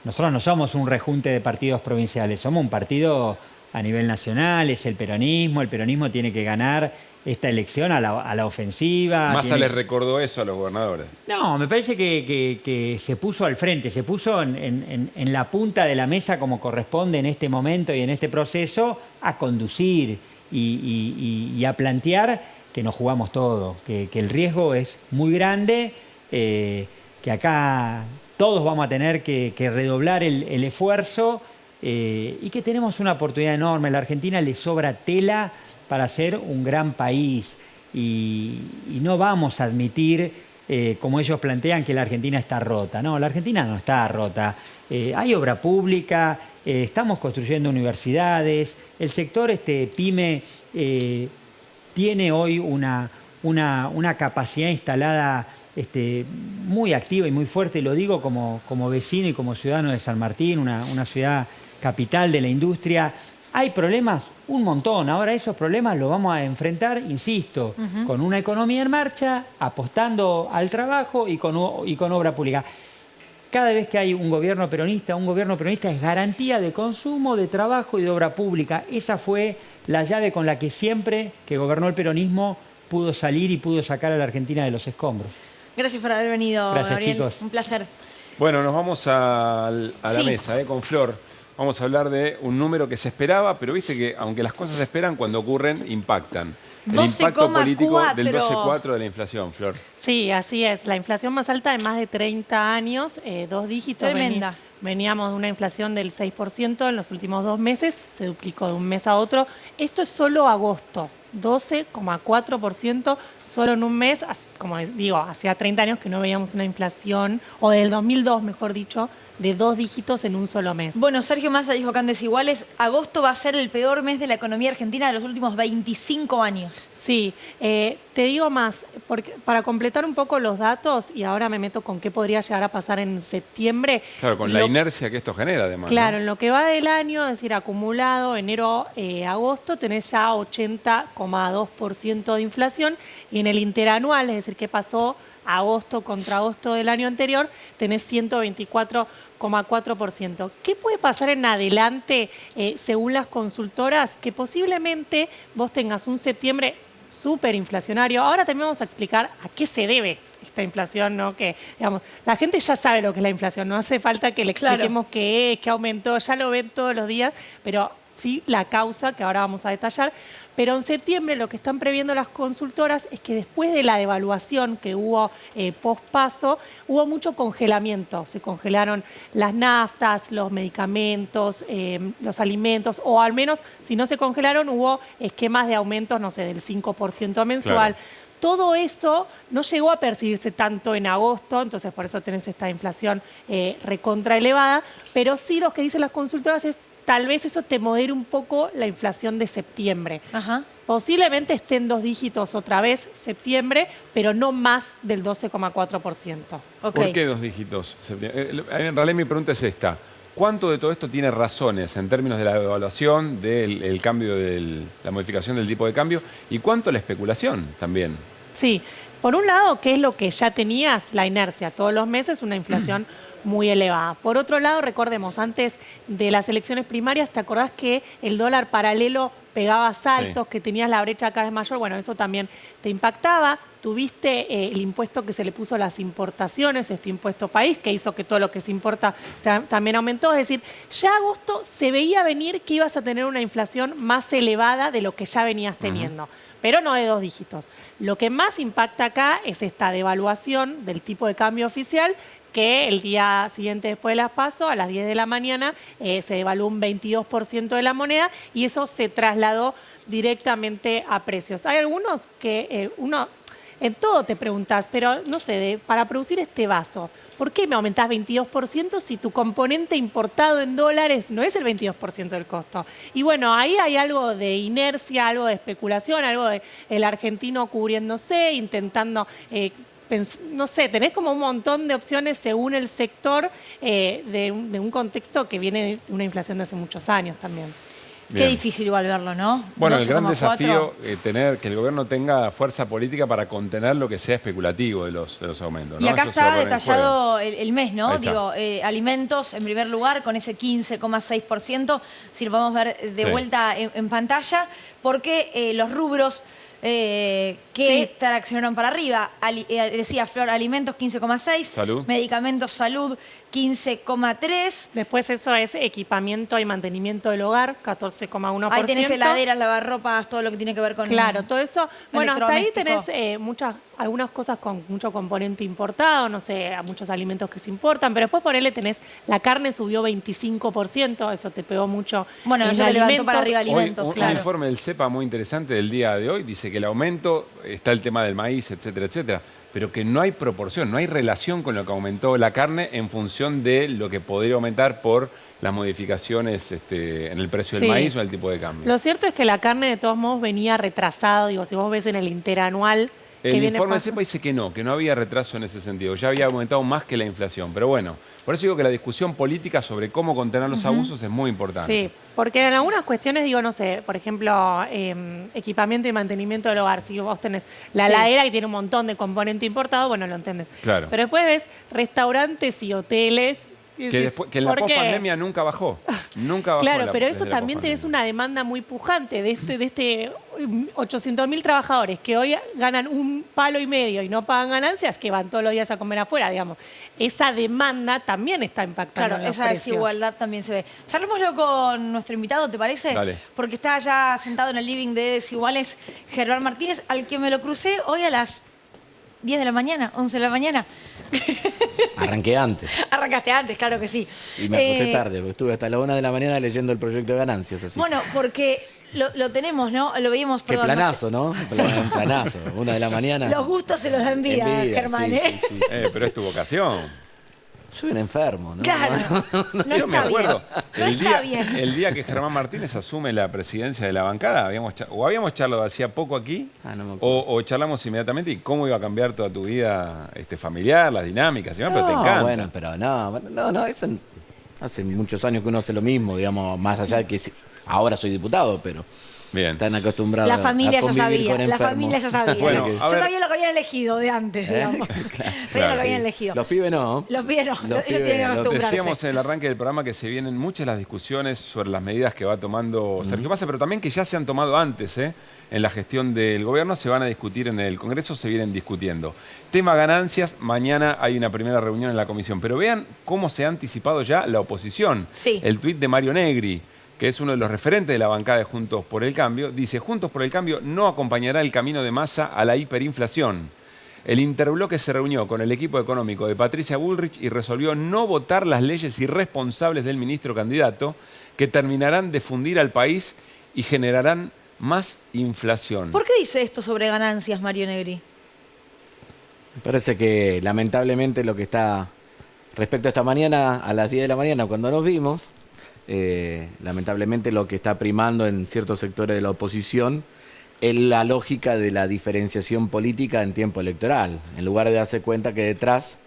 Nosotros no somos un rejunte de partidos provinciales, somos un partido a nivel nacional, es el peronismo tiene que ganar esta elección a la ofensiva. Massa les recordó eso a los gobernadores. No, me parece que se puso al frente, se puso en la punta de la mesa como corresponde en este momento y en este proceso a conducir. y a plantear que nos jugamos todo, que el riesgo es muy grande, que acá todos vamos a tener que redoblar el esfuerzo y que tenemos una oportunidad enorme. A la Argentina le sobra tela para ser un gran país y no vamos a admitir, como ellos plantean, que la Argentina está rota. No, la Argentina no está rota. Hay obra pública, estamos construyendo universidades, el sector PYME tiene hoy una capacidad instalada muy activa y muy fuerte, lo digo como vecino y como ciudadano de San Martín, una ciudad capital de la industria. Hay problemas, un montón. Ahora esos problemas los vamos a enfrentar, insisto, con una economía en marcha, apostando al trabajo y con obra pública. Cada vez que hay un gobierno peronista es garantía de consumo, de trabajo y de obra pública. Esa fue la llave con la que siempre que gobernó el peronismo pudo salir y pudo sacar a la Argentina de los escombros. Gracias por haber venido, Gracias, Gabriel. chicos. Un placer. Bueno, nos vamos a la mesa con Flor. Vamos a hablar de un número que se esperaba, pero viste que aunque las cosas se esperan, cuando ocurren, impactan. El impacto político del 12,4 de la inflación, Flor. Sí, así es. La inflación más alta de más de 30 años, 2 dígitos. Tremenda. Veníamos de una inflación del 6% en los últimos 2 meses, se duplicó de un mes a otro. Esto es solo agosto, 12,4%. Solo en un mes, como digo, hacía 30 años que no veíamos una inflación, o del 2002, mejor dicho, de 2 dígitos en un solo mes. Bueno, Sergio Massa dijo acá en Desiguales, agosto va a ser el peor mes de la economía argentina de los últimos 25 años. Sí, te digo más, porque para completar un poco los datos, y ahora me meto con qué podría llegar a pasar en septiembre. Claro, con la inercia que esto genera, además. Claro, ¿no? en lo que va del año, es decir, acumulado enero-agosto, tenés ya 80,2% de inflación, y en el interanual, es decir, qué pasó agosto contra agosto del año anterior, tenés 124,4%. ¿Qué puede pasar en adelante, según las consultoras? Que posiblemente vos tengas un septiembre súper inflacionario. Ahora también vamos a explicar a qué se debe esta inflación, ¿no? Que, digamos, la gente ya sabe lo que es la inflación, no hace falta que le expliquemos qué es, qué aumentó, ya lo ven todos los días, pero sí la causa que ahora vamos a detallar. Pero en septiembre lo que están previendo las consultoras es que después de la devaluación que hubo post-paso, hubo mucho congelamiento. Se congelaron las naftas, los medicamentos, los alimentos, o al menos si no se congelaron hubo esquemas de aumentos, no sé, del 5% mensual. Claro. Todo eso no llegó a percibirse tanto en agosto, entonces por eso tenés esta inflación recontra elevada, pero sí lo que dicen las consultoras es tal vez eso te modere un poco la inflación de septiembre. Ajá. Posiblemente esté en 2 dígitos otra vez septiembre, pero no más del 12,4%. Okay. ¿Por qué 2 dígitos? En realidad mi pregunta es esta. ¿Cuánto de todo esto tiene razones en términos de la devaluación, del cambio, la modificación del tipo de cambio? ¿Y cuánto la especulación también? Sí. Por un lado, ¿qué es lo que ya tenías? La inercia. Todos los meses una inflación muy elevada. Por otro lado, recordemos, antes de las elecciones primarias, ¿te acordás que el dólar paralelo pegaba saltos, que tenías la brecha cada vez mayor? Bueno, eso también te impactaba. Tuviste el impuesto que se le puso a las importaciones, este impuesto país, que hizo que todo lo que se importa también aumentó. Es decir, ya agosto se veía venir que ibas a tener una inflación más elevada de lo que ya venías teniendo. Pero no de 2 dígitos. Lo que más impacta acá es esta devaluación del tipo de cambio oficial, que el día siguiente después de las PASO, a las 10 de la mañana, se devaluó un 22% de la moneda y eso se trasladó directamente a precios. Hay algunos que uno en todo te preguntás, pero no sé, para producir este vaso, ¿por qué me aumentás 22% si tu componente importado en dólares no es el 22% del costo? Y bueno, ahí hay algo de inercia, algo de especulación, algo de el argentino cubriéndose, intentando... no sé, tenés como un montón de opciones según el sector de un contexto que viene de una inflación de hace muchos años también. Bien. Qué difícil igual verlo, ¿no? Bueno, el gran desafío tener que el gobierno tenga fuerza política para contener lo que sea especulativo de los aumentos, ¿no? Y acá está detallado el mes, ¿no? Digo, alimentos en primer lugar con ese 15,6%, si lo vamos a ver de vuelta en pantalla, porque los rubros que traccionaron para arriba. Decía Flor, alimentos 15,6, Salud. medicamentos, salud 15,3. Después eso es equipamiento y mantenimiento del hogar, 14,1%. Ahí tenés heladeras, lavarropas, todo lo que tiene que ver con... Claro, todo eso. Bueno, hasta ahí electrodoméstico. tenés algunas cosas con mucho componente importado, no sé, muchos alimentos que se importan, pero después por él tenés, la carne subió 25%, eso te pegó mucho. Bueno, en eso te levantó alimentos. para arriba alimentos, Hoy, un claro. informe del CEPA muy interesante del día de hoy dice que el aumento, está el tema del maíz, etcétera, etcétera, pero que no hay proporción, no hay relación con lo que aumentó la carne en función de lo que podría aumentar por las modificaciones en el precio del maíz o en el tipo de cambio. Lo cierto es que la carne de todos modos venía retrasada, digo, si vos ves en el interanual... El informe del CEPA dice que no había retraso en ese sentido, ya había aumentado más que la inflación. Pero bueno, por eso digo que la discusión política sobre cómo contener los abusos es muy importante. Sí, porque en algunas cuestiones, digo, no sé, por ejemplo, equipamiento y mantenimiento del hogar, si vos tenés la heladera que tiene un montón de componente importado, bueno, lo entendés. Claro. Pero después ves restaurantes y hoteles... Que en la pospandemia nunca bajó. Nunca bajó. Claro, pero eso también tenés una demanda muy pujante de 800.000 trabajadores que hoy ganan un palo y medio y no pagan ganancias, que van todos los días a comer afuera, digamos. Esa demanda también está impactando Claro, en los esa precios. desigualdad también se ve. Charlémoslo con nuestro invitado, ¿te parece? Dale. Porque está ya sentado en el living de Desiguales, Germán Martínez, al que me lo crucé hoy a las 10 de la mañana, 11 de la mañana. Arranqué antes. Arrancaste antes, claro que sí. Y me acosté tarde, porque estuve hasta la 1 de la mañana leyendo el proyecto de ganancias. Así. Bueno, porque lo tenemos, ¿no? Lo veíamos, Qué perdón. planazo, ¿no? Un planazo. 1 de la mañana. Los gustos se los da en vida, Germán, sí, ¿eh? sí, pero es tu vocación. Soy un enfermo, ¿no? Claro. No Yo me está acuerdo, bien. No está bien. el día que Germán Martínez asume la presidencia de la bancada, habíamos charlado hacía poco aquí, no me acuerdo. o charlamos inmediatamente y cómo iba a cambiar toda tu vida familiar, las dinámicas, pero te encanta. Bueno, pero no, eso hace muchos años que uno hace lo mismo, digamos, más allá de que ahora soy diputado, pero... Bien. Están acostumbrados La familia a ya convivir sabía, con la enfermos. familia ya sabía. Bueno, Yo sabía lo que habían elegido de antes, digamos. Sabía lo que habían elegido. Los pibes no. Los pibes no, ellos tienen que Lo acostumbrarse. decíamos en el arranque del programa que se vienen muchas las discusiones sobre las medidas que va tomando Sergio Massa, pero también que ya se han tomado antes en la gestión del gobierno, se van a discutir en el Congreso, se vienen discutiendo. Tema ganancias, mañana hay una primera reunión en la comisión, pero vean cómo se ha anticipado ya la oposición. Sí. El tuit de Mario Negri, que es uno de los referentes de la bancada de Juntos por el Cambio, dice: Juntos por el Cambio no acompañará el camino de Massa a la hiperinflación. El interbloque se reunió con el equipo económico de Patricia Bullrich y resolvió no votar las leyes irresponsables del ministro candidato, que terminarán de fundir al país y generarán más inflación. ¿Por qué dice esto sobre ganancias, Mario Negri? Me parece que lamentablemente lo que está respecto a esta mañana, a las 10 de la mañana cuando nos vimos, lamentablemente lo que está primando en ciertos sectores de la oposición es la lógica de la diferenciación política en tiempo electoral, en lugar de darse cuenta que detrás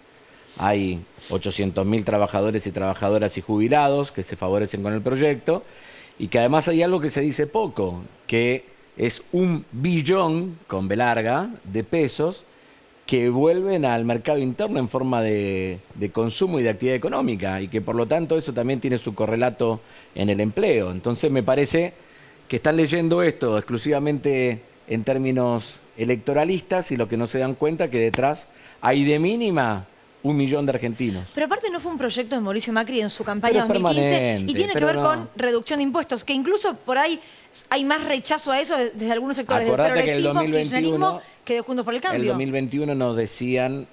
hay 800.000 trabajadores y trabajadoras y jubilados que se favorecen con el proyecto, y que además hay algo que se dice poco, que es 1 billón, con B larga, de pesos que vuelven al mercado interno en forma de consumo y de actividad económica, y que por lo tanto eso también tiene su correlato en el empleo. Entonces me parece que están leyendo esto exclusivamente en términos electoralistas, y lo que no se dan cuenta que detrás hay de mínima 1 millón de argentinos. Pero aparte no fue un proyecto de Mauricio Macri en su campaña Pero es 2015 y permanente, tiene que pero ver no. con reducción de impuestos, que incluso por ahí hay más rechazo a eso desde algunos sectores Acordate del que en el progresismo, 2021, kirchnerismo, que de Juntos por el En el Cambio. 2021 nos decían,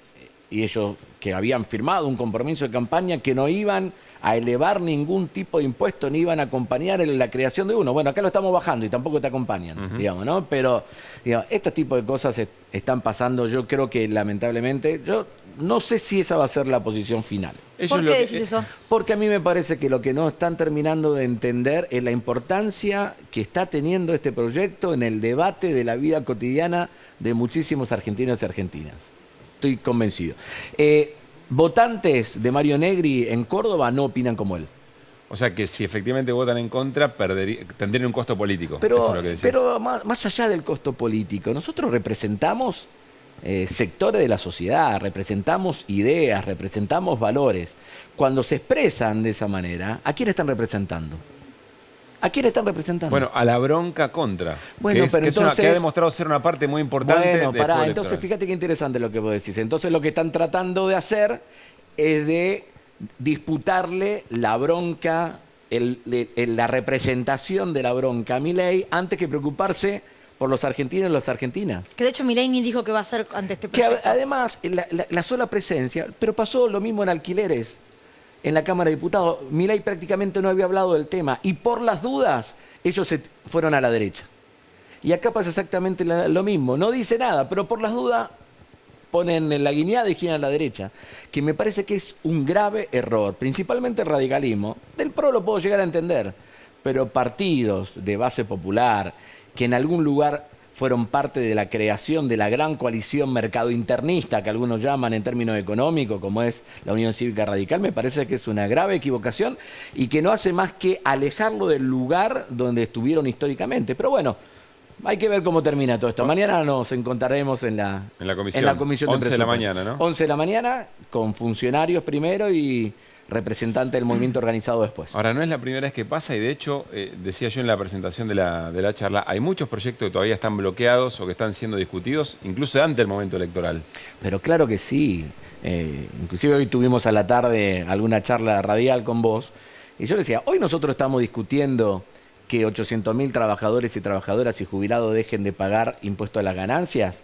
y ellos que habían firmado un compromiso de campaña, que no iban a elevar ningún tipo de impuesto, ni iban a acompañar en la creación de uno. Bueno, acá lo estamos bajando y tampoco te acompañan, digamos, ¿no? Pero, digamos, este tipo de cosas están pasando, yo creo que lamentablemente, yo no sé si esa va a ser la posición final. ¿Por qué decís eso? Porque a mí me parece que lo que no están terminando de entender es la importancia que está teniendo este proyecto en el debate de la vida cotidiana de muchísimos argentinos y argentinas. Estoy convencido. Votantes de Mario Negri en Córdoba no opinan como él. O sea que si efectivamente votan en contra, tendrían un costo político. Pero, eso es lo que decís. pero más allá del costo político, nosotros representamos sectores de la sociedad, representamos ideas, representamos valores. Cuando se expresan de esa manera, ¿a quién están representando? ¿A quién están representando? Bueno, a la bronca contra. Bueno, pero entonces... que ha demostrado ser una parte muy importante Bueno, del pará, juego entonces electoral. fíjate qué interesante lo que vos decís. Entonces lo que están tratando de hacer es de disputarle la bronca, la representación de la bronca a Milei antes que preocuparse por los argentinos y las argentinas. Que de hecho Milei ni dijo que va a hacer ante este Que proyecto. además, la sola presencia, pero pasó lo mismo en alquileres, en la Cámara de Diputados. Milei prácticamente no había hablado del tema y por las dudas ellos se fueron a la derecha. Y acá pasa exactamente lo mismo. No dice nada, pero por las dudas ponen la guiñada y giran a la derecha. Que me parece que es un grave error, principalmente el radicalismo. Del PRO lo puedo llegar a entender, pero partidos de base popular que en algún lugar fueron parte de la creación de la gran coalición mercado internista, que algunos llaman en términos económicos, como es la Unión Cívica Radical, me parece que es una grave equivocación y que no hace más que alejarlo del lugar donde estuvieron históricamente. Pero bueno, hay que ver cómo termina todo esto. Mañana nos encontraremos en la comisión de 11 de la presupuesto. mañana, ¿no? 11 de la mañana, con funcionarios primero y representante del movimiento organizado después. Ahora, no es la primera vez que pasa y de hecho, decía yo en la presentación de la charla, hay muchos proyectos que todavía están bloqueados o que están siendo discutidos, incluso antes del momento electoral. Pero claro que sí. Inclusive hoy tuvimos a la tarde alguna charla radial con vos y yo le decía, hoy nosotros estamos discutiendo que 800.000 trabajadores y trabajadoras y jubilados dejen de pagar impuesto a las ganancias,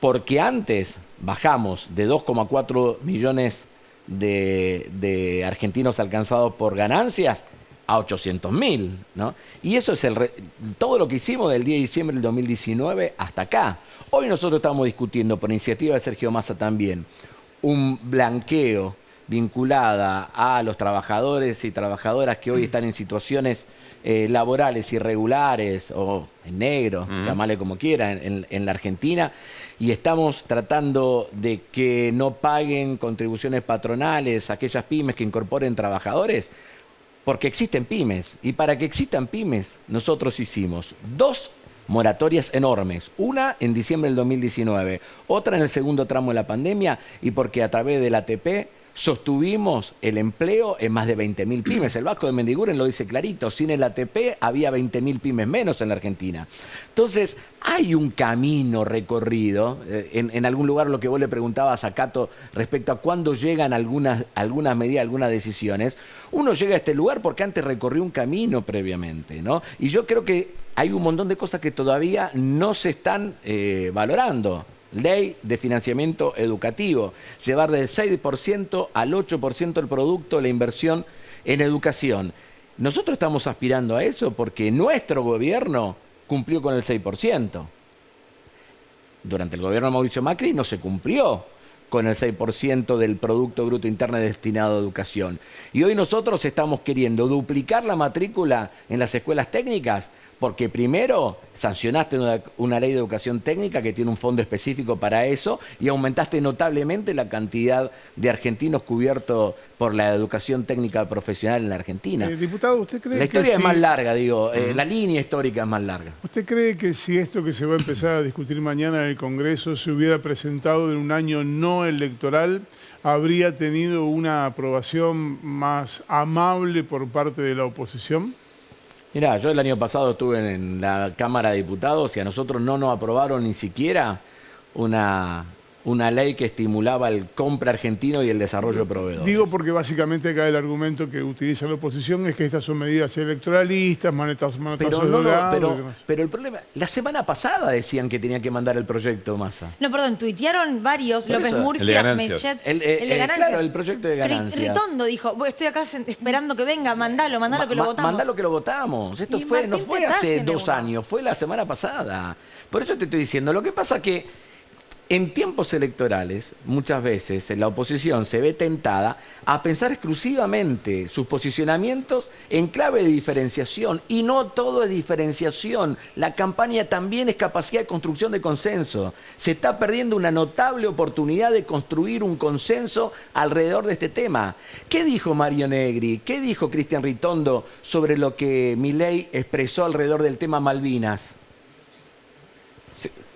porque antes bajamos de 2,4 millones de argentinos alcanzados por ganancias a 800.000, ¿no? Y eso es todo lo que hicimos del 10 de diciembre del 2019 hasta acá. Hoy nosotros estamos discutiendo, por iniciativa de Sergio Massa también, un blanqueo vinculada a los trabajadores y trabajadoras que hoy están en situaciones laborales irregulares o en negro, llamarle como quiera, en la Argentina, y estamos tratando de que no paguen contribuciones patronales aquellas pymes que incorporen trabajadores, porque existen pymes, y para que existan pymes nosotros hicimos 2 moratorias enormes, una en diciembre del 2019, otra en el segundo tramo de la pandemia, y porque a través del ATP sostuvimos el empleo en más de 20.000 pymes. El Vasco de Mendiguren lo dice clarito, sin el ATP había 20.000 pymes menos en la Argentina. Entonces, hay un camino recorrido, en algún lugar lo que vos le preguntabas a Cato respecto a cuándo llegan algunas medidas, algunas decisiones, uno llega a este lugar porque antes recorrió un camino previamente, ¿no? Y yo creo que hay un montón de cosas que todavía no se están valorando. Ley de financiamiento educativo, llevar del 6% al 8% del producto de la inversión en educación. Nosotros estamos aspirando a eso porque nuestro gobierno cumplió con el 6%. Durante el gobierno de Mauricio Macri no se cumplió con el 6% del Producto Bruto Interno destinado a educación. Y hoy nosotros estamos queriendo duplicar la matrícula en las escuelas técnicas porque primero sancionaste una ley de educación técnica que tiene un fondo específico para eso y aumentaste notablemente la cantidad de argentinos cubiertos por la educación técnica profesional en la Argentina. Diputado, ¿usted cree la historia que es más larga, digo, la línea histórica es más larga. ¿Usted cree que si esto que se va a empezar a discutir mañana en el Congreso se hubiera presentado en un año no electoral, habría tenido una aprobación más amable por parte de la oposición? Mirá, yo el año pasado estuve en la Cámara de Diputados y a nosotros no nos aprobaron ni siquiera una ley que estimulaba el compra argentino y el desarrollo de proveedores. Digo porque básicamente acá el argumento que utiliza la oposición es que estas son medidas electoralistas, manetazos pero el problema, la semana pasada decían que tenía que mandar el proyecto Massa. No, perdón, tuitearon varios, Por López eso, Murcia, el de Mechet, el de ganancias. Claro, el proyecto de ganancias. Ritondo dijo, estoy acá esperando que venga, mandalo que lo votamos. Mandalo que lo votamos. Esto Y no Martín fue Tetaz hace tiene 2 uno. años, fue la semana pasada. Por eso te estoy diciendo, lo que pasa que en tiempos electorales, muchas veces la oposición se ve tentada a pensar exclusivamente sus posicionamientos en clave de diferenciación. Y no todo es diferenciación. La campaña también es capacidad de construcción de consenso. Se está perdiendo una notable oportunidad de construir un consenso alrededor de este tema. ¿Qué dijo Mario Negri? ¿Qué dijo Cristian Ritondo sobre lo que Milei expresó alrededor del tema Malvinas?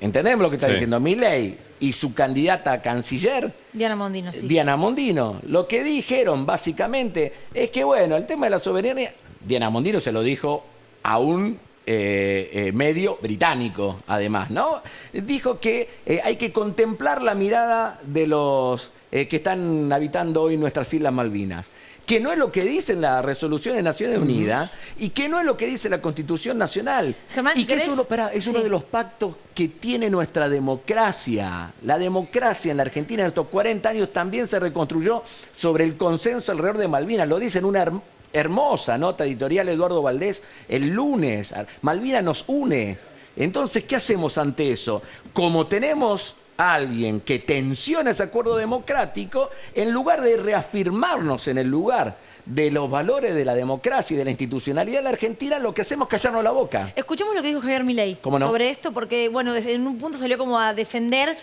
¿Entendemos lo que está diciendo Milei y su candidata a canciller? Diana Mondino, sí. Diana Mondino. Lo que dijeron básicamente es que, bueno, el tema de la soberanía, Diana Mondino se lo dijo a un medio británico, además, ¿no? Dijo que hay que contemplar la mirada de los que están habitando hoy nuestras Islas Malvinas, que no es lo que dice la resolución de Naciones Unidas y que no es lo que dice la Constitución Nacional. Germán, y que es uno de los pactos que tiene nuestra democracia. La democracia en la Argentina en estos 40 años también se reconstruyó sobre el consenso alrededor de Malvinas. Lo dice en una hermosa nota editorial Eduardo Valdés el lunes. Malvinas nos une. Entonces, ¿qué hacemos ante eso? Como tenemos a alguien que tensiona ese acuerdo democrático, en lugar de reafirmarnos en el lugar de los valores de la democracia y de la institucionalidad de la Argentina, lo que hacemos es callarnos la boca. Escuchemos lo que dijo Javier Milei ¿Cómo no? sobre esto, porque bueno, en un punto salió como a defender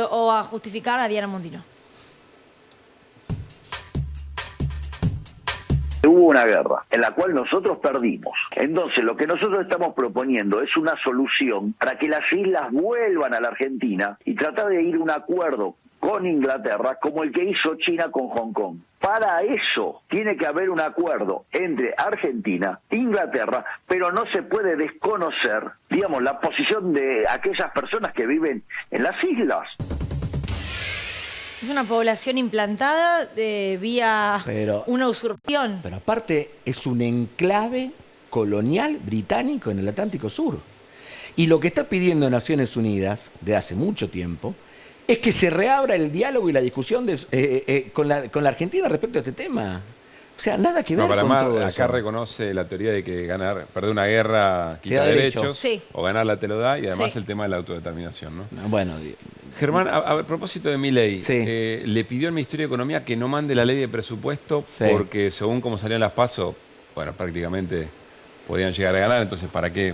o a justificar a Diana Mondino. Hubo una guerra en la cual nosotros perdimos. Entonces, lo que nosotros estamos proponiendo es una solución para que las islas vuelvan a la Argentina y tratar de ir a un acuerdo con Inglaterra como el que hizo China con Hong Kong. Para eso tiene que haber un acuerdo entre Argentina e Inglaterra, pero no se puede desconocer, digamos, la posición de aquellas personas que viven en las islas. Es una población implantada vía una usurpación. Pero aparte es un enclave colonial británico en el Atlántico Sur. Y lo que está pidiendo Naciones Unidas de hace mucho tiempo es que se reabra el diálogo y la discusión con la Argentina respecto a este tema. O sea, nada que ver con todo eso. Acá reconoce la teoría de que perder una guerra quita derechos, sí, o ganarla te lo da, y además sí, el tema de la autodeterminación, ¿no? Bueno, Germán, a propósito de Milei, le pidió al Ministerio de Economía que no mande la ley de presupuesto porque según como salían las PASO, bueno, prácticamente podían llegar a ganar, entonces ¿para qué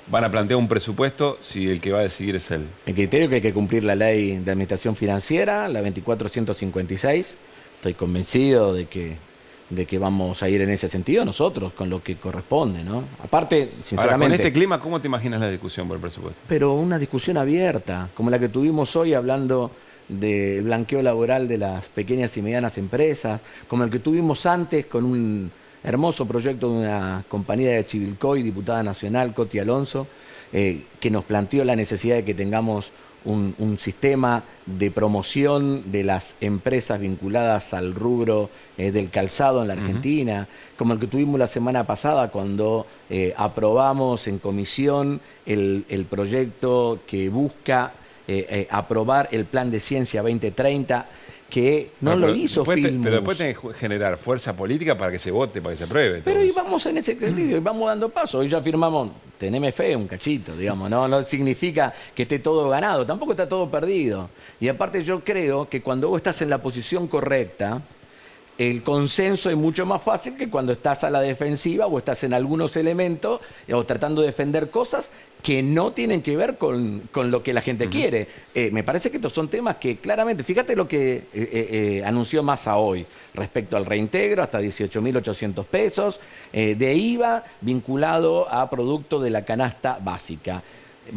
van a plantear un presupuesto si el que va a decidir es él? El criterio es que hay que cumplir la ley de administración financiera, la 24156. Estoy convencido de que vamos a ir en ese sentido nosotros, con lo que corresponde, ¿no? Aparte, sinceramente... Ahora, con este clima, ¿cómo te imaginas la discusión por el presupuesto? Pero una discusión abierta, como la que tuvimos hoy hablando del blanqueo laboral de las pequeñas y medianas empresas, como el que tuvimos antes con un hermoso proyecto de una compañía de Chivilcoy, diputada nacional, Coti Alonso, que nos planteó la necesidad de que tengamos un sistema de promoción de las empresas vinculadas al rubro del calzado en la Argentina, como el que tuvimos la semana pasada cuando aprobamos en comisión el proyecto que busca aprobar el Plan de Ciencia 2030, que no lo hizo Filmus. Pero después tenés que generar fuerza política para que se vote, para que se apruebe. Pero íbamos en ese sentido, vamos dando paso. Hoy ya firmamos, teneme fe, un cachito, digamos, no significa que esté todo ganado, tampoco está todo perdido. Y aparte yo creo que cuando vos estás en la posición correcta, el consenso es mucho más fácil que cuando estás a la defensiva o estás en algunos elementos o tratando de defender cosas que no tienen que ver con lo que la gente quiere. Me parece que estos son temas que claramente, fíjate lo que anunció Massa hoy respecto al reintegro, hasta 18.800 pesos de IVA vinculado a producto de la canasta básica.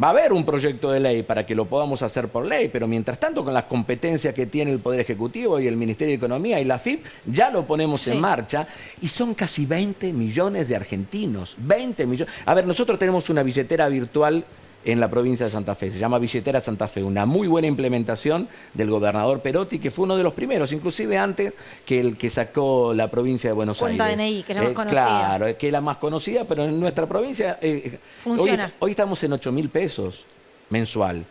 Va a haber un proyecto de ley para que lo podamos hacer por ley, pero mientras tanto, con las competencias que tiene el Poder Ejecutivo y el Ministerio de Economía y la AFIP, ya lo ponemos en marcha, y son casi 20 millones de argentinos. 20 millones. A ver, nosotros tenemos una billetera virtual en la provincia de Santa Fe, se llama Billetera Santa Fe, una muy buena implementación del gobernador Perotti, que fue uno de los primeros, inclusive antes que el que sacó la provincia de Buenos Aires. Cuenta DNI, que es la más conocida. Claro, que es la más conocida, pero en nuestra provincia funciona. Hoy estamos en 8.000 pesos mensual.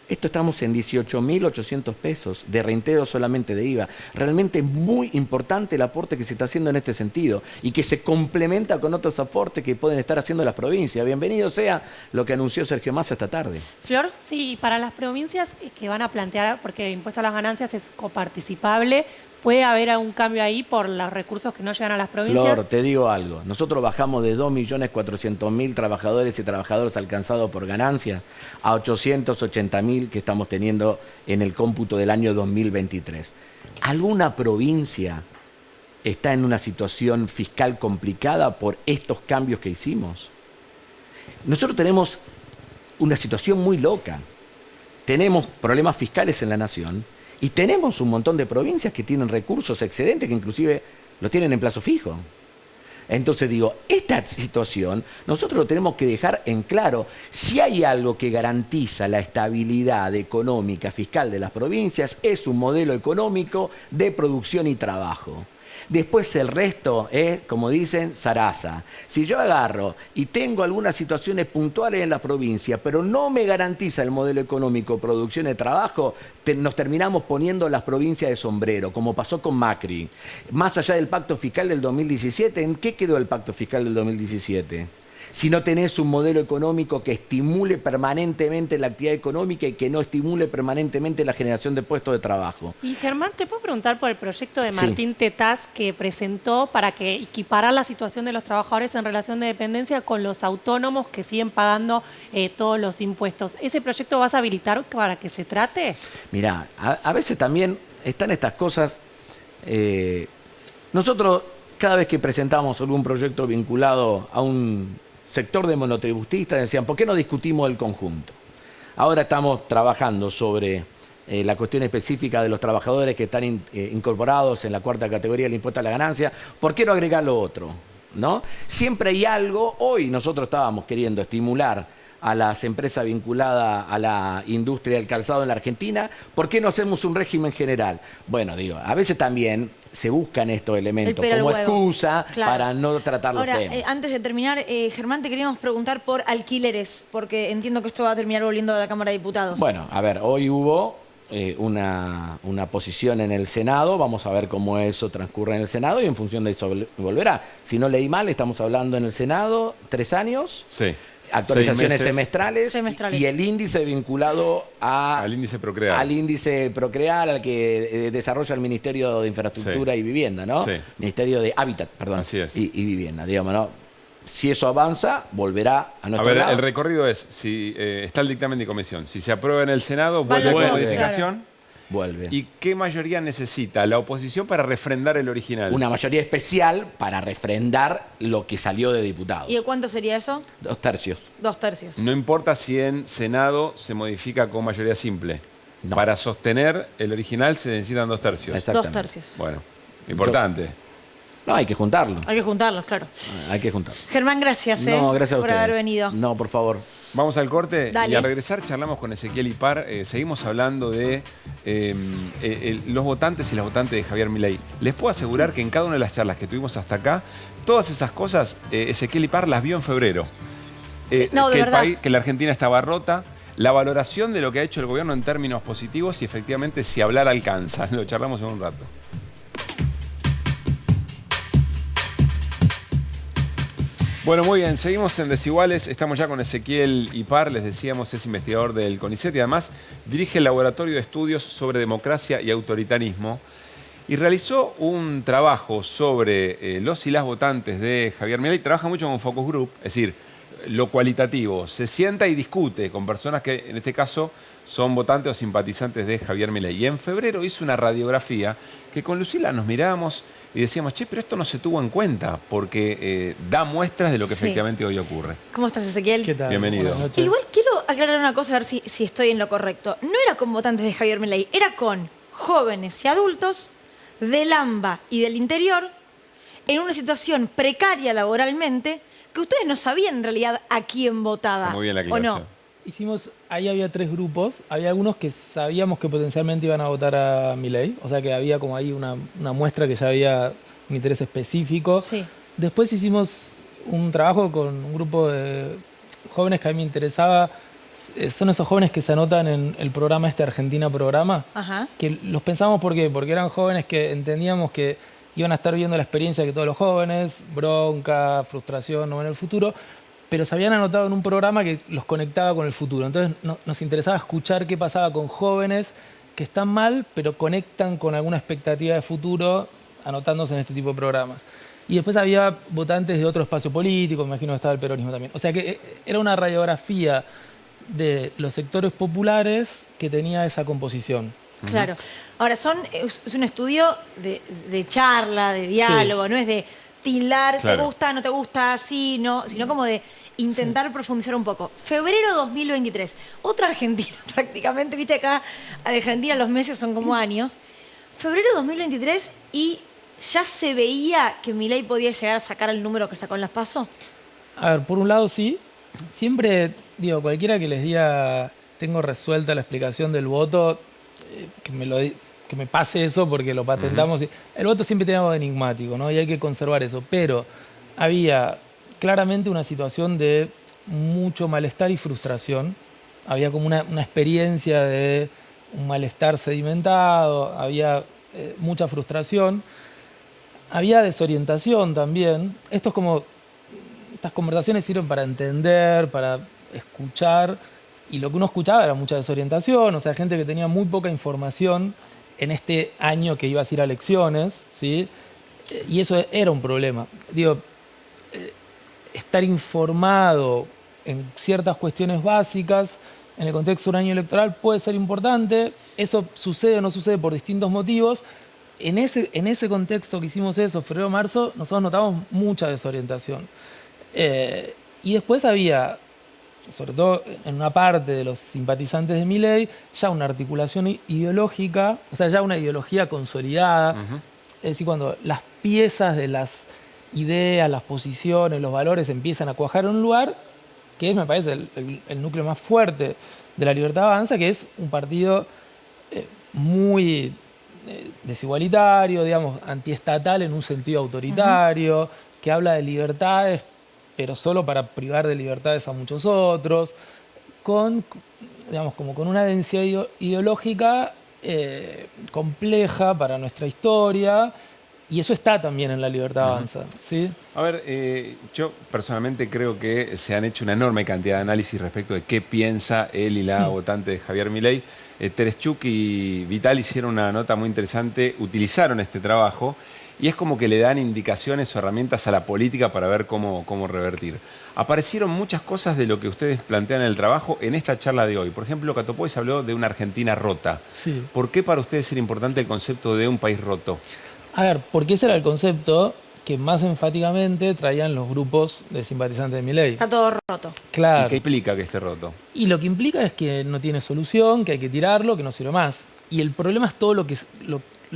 Esto estamos en 18.800 pesos de reintegro solamente de IVA. Realmente muy importante el aporte que se está haciendo en este sentido y que se complementa con otros aportes que pueden estar haciendo las provincias. Bienvenido sea lo que anunció Sergio Massa esta tarde. ¿Flor? Sí, para las provincias que van a plantear, porque el impuesto a las ganancias es coparticipable, ¿puede haber algún cambio ahí por los recursos que no llegan a las provincias? Flor, te digo algo. Nosotros bajamos de 2.400.000 trabajadores y trabajadoras alcanzados por ganancias a 880.000 que estamos teniendo en el cómputo del año 2023. ¿Alguna provincia está en una situación fiscal complicada por estos cambios que hicimos? Nosotros tenemos una situación muy loca. Tenemos problemas fiscales en la nación. Y tenemos un montón de provincias que tienen recursos excedentes que inclusive lo tienen en plazo fijo. Entonces digo, esta situación nosotros lo tenemos que dejar en claro. Si hay algo que garantiza la estabilidad económica fiscal de las provincias, es un modelo económico de producción y trabajo. Después el resto es, como dicen, zaraza. Si yo agarro y tengo algunas situaciones puntuales en la provincia, pero no me garantiza el modelo económico, producción y trabajo, nos terminamos poniendo las provincias de sombrero, como pasó con Macri. Más allá del pacto fiscal del 2017, ¿en qué quedó el pacto fiscal del 2017? Si no tenés un modelo económico que estimule permanentemente la actividad económica y que no estimule permanentemente la generación de puestos de trabajo. Y Germán, ¿te puedo preguntar por el proyecto de Martín Tetaz que presentó para que equiparar la situación de los trabajadores en relación de dependencia con los autónomos que siguen pagando todos los impuestos? ¿Ese proyecto vas a habilitar para que se trate? Mirá, a veces también están estas cosas. Nosotros, cada vez que presentamos algún proyecto vinculado a un sector de monotributistas, decían, ¿por qué no discutimos el conjunto? Ahora estamos trabajando sobre la cuestión específica de los trabajadores que están incorporados en la cuarta categoría del impuesto a la ganancia. ¿Por qué no agregar lo otro? ¿No? Siempre hay algo. Hoy nosotros estábamos queriendo estimular a las empresas vinculadas a la industria del calzado en la Argentina. ¿Por qué no hacemos un régimen general? Bueno, digo, a veces también se buscan estos elementos como excusa para no tratar los temas. Antes de terminar, Germán, te queríamos preguntar por alquileres, porque entiendo que esto va a terminar volviendo a la Cámara de Diputados. Bueno, a ver, hoy hubo una posición en el Senado, vamos a ver cómo eso transcurre en el Senado y en función de eso volverá. Si no leí mal, estamos hablando en el Senado, 3 años. Sí. Actualizaciones semestrales y el índice vinculado al índice Procreal. Al índice Procreal, al que desarrolla el Ministerio de Infraestructura y Vivienda, ¿no? Sí. Ministerio de Hábitat, perdón. Así es. Y Vivienda, digamos, ¿no? Si eso avanza, volverá a nuestro lado. El recorrido es, si está el dictamen de comisión, si se aprueba en el Senado, vuelve con modificación. Vuelve. ¿Y qué mayoría necesita la oposición para refrendar el original? Una mayoría especial para refrendar lo que salió de diputados. ¿Y de cuánto sería eso? 2 tercios. 2 tercios. No importa si en Senado se modifica con mayoría simple. No. Para sostener el original se necesitan 2 tercios. Exactamente. 2 tercios. Bueno, importante. No, hay que juntarlo. Hay que juntarlos, claro. Hay que juntarlo. Germán, gracias, no, gracias a por ustedes. haber venido. No, por favor. Vamos al corte. Dale. Y al regresar charlamos con Ezequiel Ipar. Seguimos hablando de los votantes y las votantes de Javier Milei. Les puedo asegurar que en cada una de las charlas que tuvimos hasta acá, todas esas cosas Ezequiel Ipar las vio en febrero. Sí, no, de verdad. Que la Argentina estaba rota. La valoración de lo que ha hecho el gobierno en términos positivos y efectivamente si hablar alcanza. Lo charlamos en un rato. Bueno, muy bien, seguimos en Desiguales, estamos ya con Ezequiel Ipar, les decíamos, es investigador del CONICET y además dirige el Laboratorio de Estudios sobre Democracia y Autoritarismo y realizó un trabajo sobre los y las votantes de Javier Milei, trabaja mucho con Focus Group, es decir, lo cualitativo, se sienta y discute con personas que en este caso son votantes o simpatizantes de Javier Milei. Y en febrero hizo una radiografía que con Lucila nos mirábamos y decíamos, che, pero esto no se tuvo en cuenta porque da muestras de lo que efectivamente hoy ocurre. ¿Cómo estás, Ezequiel? ¿Qué tal? Bienvenido. Igual quiero aclarar una cosa, a ver si estoy en lo correcto. No era con votantes de Javier Milei, era con jóvenes y adultos del AMBA y del interior en una situación precaria laboralmente que ustedes no sabían en realidad a quién votaba. Muy bien la ¿o aclaración. no? Ahí había 3 grupos, había algunos que sabíamos que potencialmente iban a votar a Milei, o sea que había como ahí una muestra que ya había un interés específico. Sí. Después hicimos un trabajo con un grupo de jóvenes que a mí me interesaba, son esos jóvenes que se anotan en el programa Argentina Programa, Ajá. que los pensamos porque eran jóvenes que entendíamos que iban a estar viviendo la experiencia que todos los jóvenes, bronca, frustración o en el futuro, pero se habían anotado en un programa que los conectaba con el futuro. Entonces nos interesaba escuchar qué pasaba con jóvenes que están mal, pero conectan con alguna expectativa de futuro anotándose en este tipo de programas. Y después había votantes de otro espacio político, me imagino que estaba el peronismo también. O sea que era una radiografía de los sectores populares que tenía esa composición. Claro. Ahora, es un estudio de charla, de diálogo, sí. No es de tildar, claro. ¿Te gusta, no te gusta, sí, no? Sino como de intentar profundizar un poco. Febrero 2023, otra Argentina prácticamente, viste acá, en Argentina los meses son como años. Febrero 2023 y ¿ya se veía que Milei podía llegar a sacar el número que sacó en las PASO? A ver, por un lado sí. Siempre, digo, cualquiera que les diga tengo resuelta la explicación del voto, que me pase eso porque lo patentamos. El voto siempre tiene algo enigmático, ¿no? Y hay que conservar eso. Pero había claramente una situación de mucho malestar y frustración. Había como una experiencia de un malestar sedimentado, había mucha frustración. Había desorientación también. Esto es como... Estas conversaciones sirven para entender, para escuchar, y lo que uno escuchaba era mucha desorientación, o sea, gente que tenía muy poca información en este año que ibas a ir a elecciones, ¿sí? Y eso era un problema. Digo, estar informado en ciertas cuestiones básicas en el contexto de un año electoral puede ser importante, eso sucede o no sucede por distintos motivos. En ese contexto que hicimos eso, febrero-marzo, nosotros notamos mucha desorientación. Y después había, sobre todo en una parte de los simpatizantes de Milei, ya una articulación ideológica, o sea, ya una ideología consolidada. Es decir, cuando las piezas de las ideas, las posiciones, los valores empiezan a cuajar en un lugar, que es, me parece, el núcleo más fuerte de La Libertad Avanza, que es un partido muy desigualitario, digamos, antiestatal en un sentido autoritario, que habla de libertades, pero solo para privar de libertades a muchos otros, digamos, como con una densidad ideológica compleja para nuestra historia, y eso está también en La Libertad Avanza, ¿sí? A ver, yo personalmente creo que se han hecho una enorme cantidad de análisis respecto de qué piensa él y la votante de Javier Milei. Tereshchuk y Vital hicieron una nota muy interesante, utilizaron este trabajo, y es como que le dan indicaciones o herramientas a la política para ver cómo revertir. Aparecieron muchas cosas de lo que ustedes plantean en el trabajo en esta charla de hoy. Por ejemplo, Catopois habló de una Argentina rota. Sí. ¿Por qué para ustedes era importante el concepto de un país roto? A ver, porque ese era el concepto que más enfáticamente traían los grupos de simpatizantes de Milei. Está todo roto. Claro. ¿Y qué implica que esté roto? Y lo que implica es que no tiene solución, que hay que tirarlo, que no sirve más. Y el problema es todo lo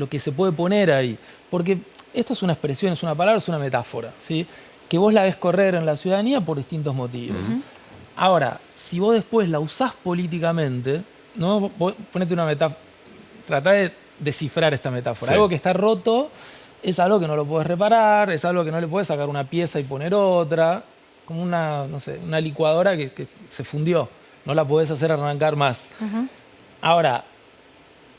que se puede poner ahí. Porque esto es una expresión, es una palabra, es una metáfora, ¿sí? Que vos la ves correr en la ciudadanía por distintos motivos. Ahora, si vos después la usás políticamente, ¿no? Vos ponete una metáfora, tratá de descifrar esta metáfora. Sí. Algo que está roto es algo que no lo puedes reparar, es algo que no le puedes sacar una pieza y poner otra, como una, no sé, una licuadora que se fundió, no la podés hacer arrancar más. Ahora,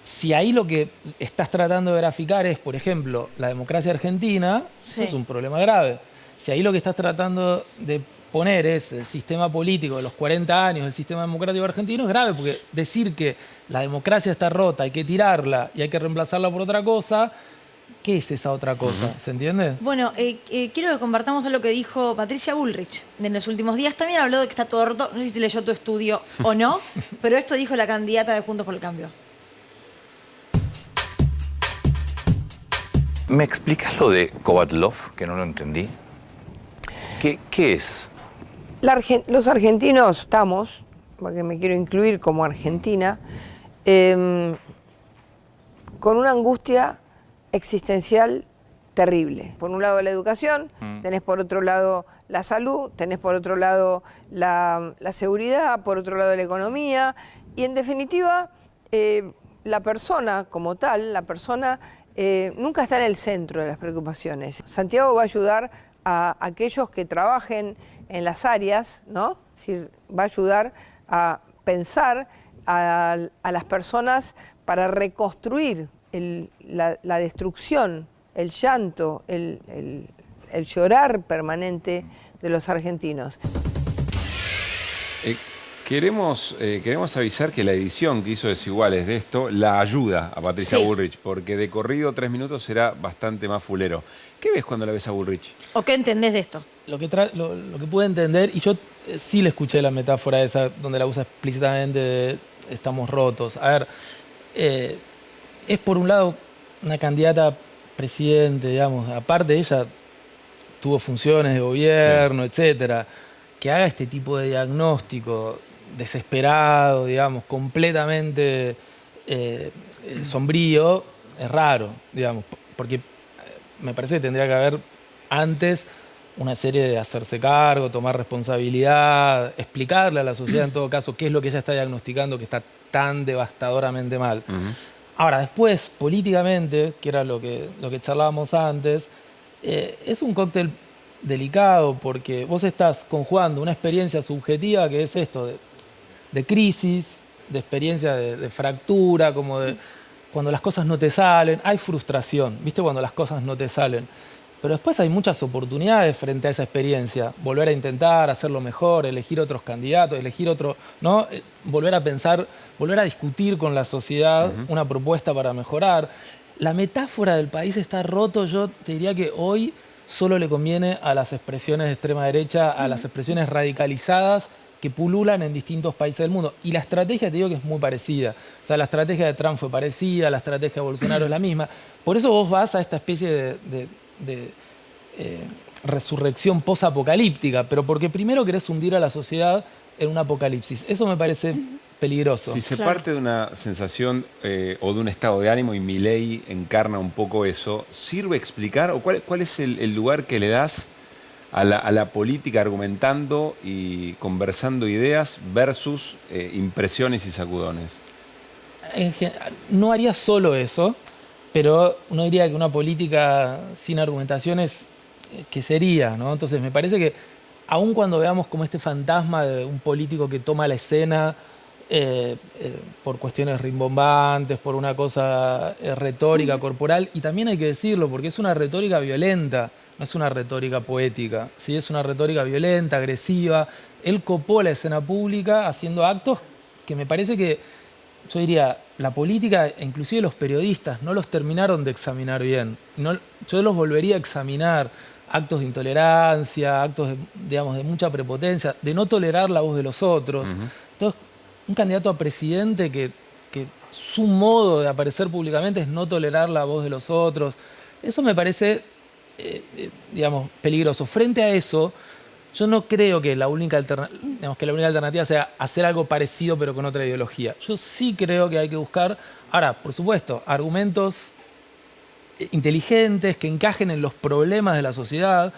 si ahí lo que estás tratando de graficar es, por ejemplo, la democracia argentina, eso es un problema grave. Si ahí lo que estás tratando de poner es el sistema político de los 40 años, el sistema democrático argentino, es grave, porque decir que la democracia está rota, hay que tirarla y hay que reemplazarla por otra cosa, ¿qué es esa otra cosa? ¿Se entiende? Bueno, quiero que compartamos lo que dijo Patricia Bullrich en los últimos días. También habló de que está todo roto. No sé si leyó tu estudio o no, pero esto dijo la candidata de Juntos por el Cambio. ¿Me explicas lo de Kovatlov, que no lo entendí? ¿Qué es? Los argentinos estamos, porque me quiero incluir como argentina, con una angustia existencial terrible. Por un lado la educación, tenés por otro lado la salud, tenés por otro lado la seguridad, por otro lado la economía, y en definitiva la persona como tal, la persona nunca está en el centro de las preocupaciones. Santiago va a ayudar a aquellos que trabajen en las áreas, ¿no? Es decir, va a ayudar a pensar a las personas para reconstruir la destrucción, el llanto, el llorar permanente de los argentinos. Queremos avisar que la edición que hizo Desiguales de esto la ayuda a Patricia Bullrich, porque de corrido 3 minutos será bastante más fulero. ¿Qué ves cuando la ves a Bullrich? ¿O qué entendés de esto? Lo que pude entender, y yo sí le escuché la metáfora esa donde la usa explícitamente de estamos rotos. A ver, es por un lado una candidata presidente, digamos, aparte ella tuvo funciones de gobierno, etcétera, que haga este tipo de diagnóstico desesperado, digamos, completamente sombrío, es raro, digamos, porque me parece que tendría que haber antes una serie de hacerse cargo, tomar responsabilidad, explicarle a la sociedad en todo caso qué es lo que ella está diagnosticando que está tan devastadoramente mal. Ahora, después, políticamente, que era lo que charlábamos antes, es un cóctel delicado porque vos estás conjugando una experiencia subjetiva que es esto de crisis, de experiencia de fractura, como de cuando las cosas no te salen, hay frustración, ¿viste? Cuando las cosas no te salen. Pero después hay muchas oportunidades frente a esa experiencia. Volver a intentar, hacerlo mejor, elegir otros candidatos, elegir otro, ¿no? Volver a pensar, volver a discutir con la sociedad una propuesta para mejorar. La metáfora del país está roto, yo te diría que hoy solo le conviene a las expresiones de extrema derecha, a las expresiones radicalizadas que pululan en distintos países del mundo. Y la estrategia, te digo que es muy parecida. O sea, la estrategia de Trump fue parecida, la estrategia de Bolsonaro es la misma. Por eso vos vas a esta especie de resurrección posapocalíptica, pero porque primero querés hundir a la sociedad en un apocalipsis. Eso me parece peligroso. Si se parte de una sensación o de un estado de ánimo, y Milei encarna un poco eso, ¿sirve explicar o cuál es el lugar que le das a la política argumentando y conversando ideas versus impresiones y sacudones? No haría solo eso, pero uno diría que una política sin argumentaciones, ¿qué sería? ¿No? Entonces me parece que aun cuando veamos como este fantasma de un político que toma la escena por cuestiones rimbombantes, por una cosa retórica, corporal, y también hay que decirlo, porque es una retórica violenta, no es una retórica poética, ¿sí? Es una retórica violenta, agresiva. Él copó la escena pública haciendo actos que me parece que, yo diría, la política, e inclusive los periodistas, no los terminaron de examinar bien. Yo los volvería a examinar. Actos de intolerancia, actos digamos, de mucha prepotencia, de no tolerar la voz de los otros. Entonces, un candidato a presidente que su modo de aparecer públicamente es no tolerar la voz de los otros. Eso me parece, digamos, peligroso. Frente a eso, yo no creo que la única alternativa sea hacer algo parecido pero con otra ideología. Yo sí creo que hay que buscar, ahora, por supuesto, argumentos inteligentes que encajen en los problemas de la sociedad.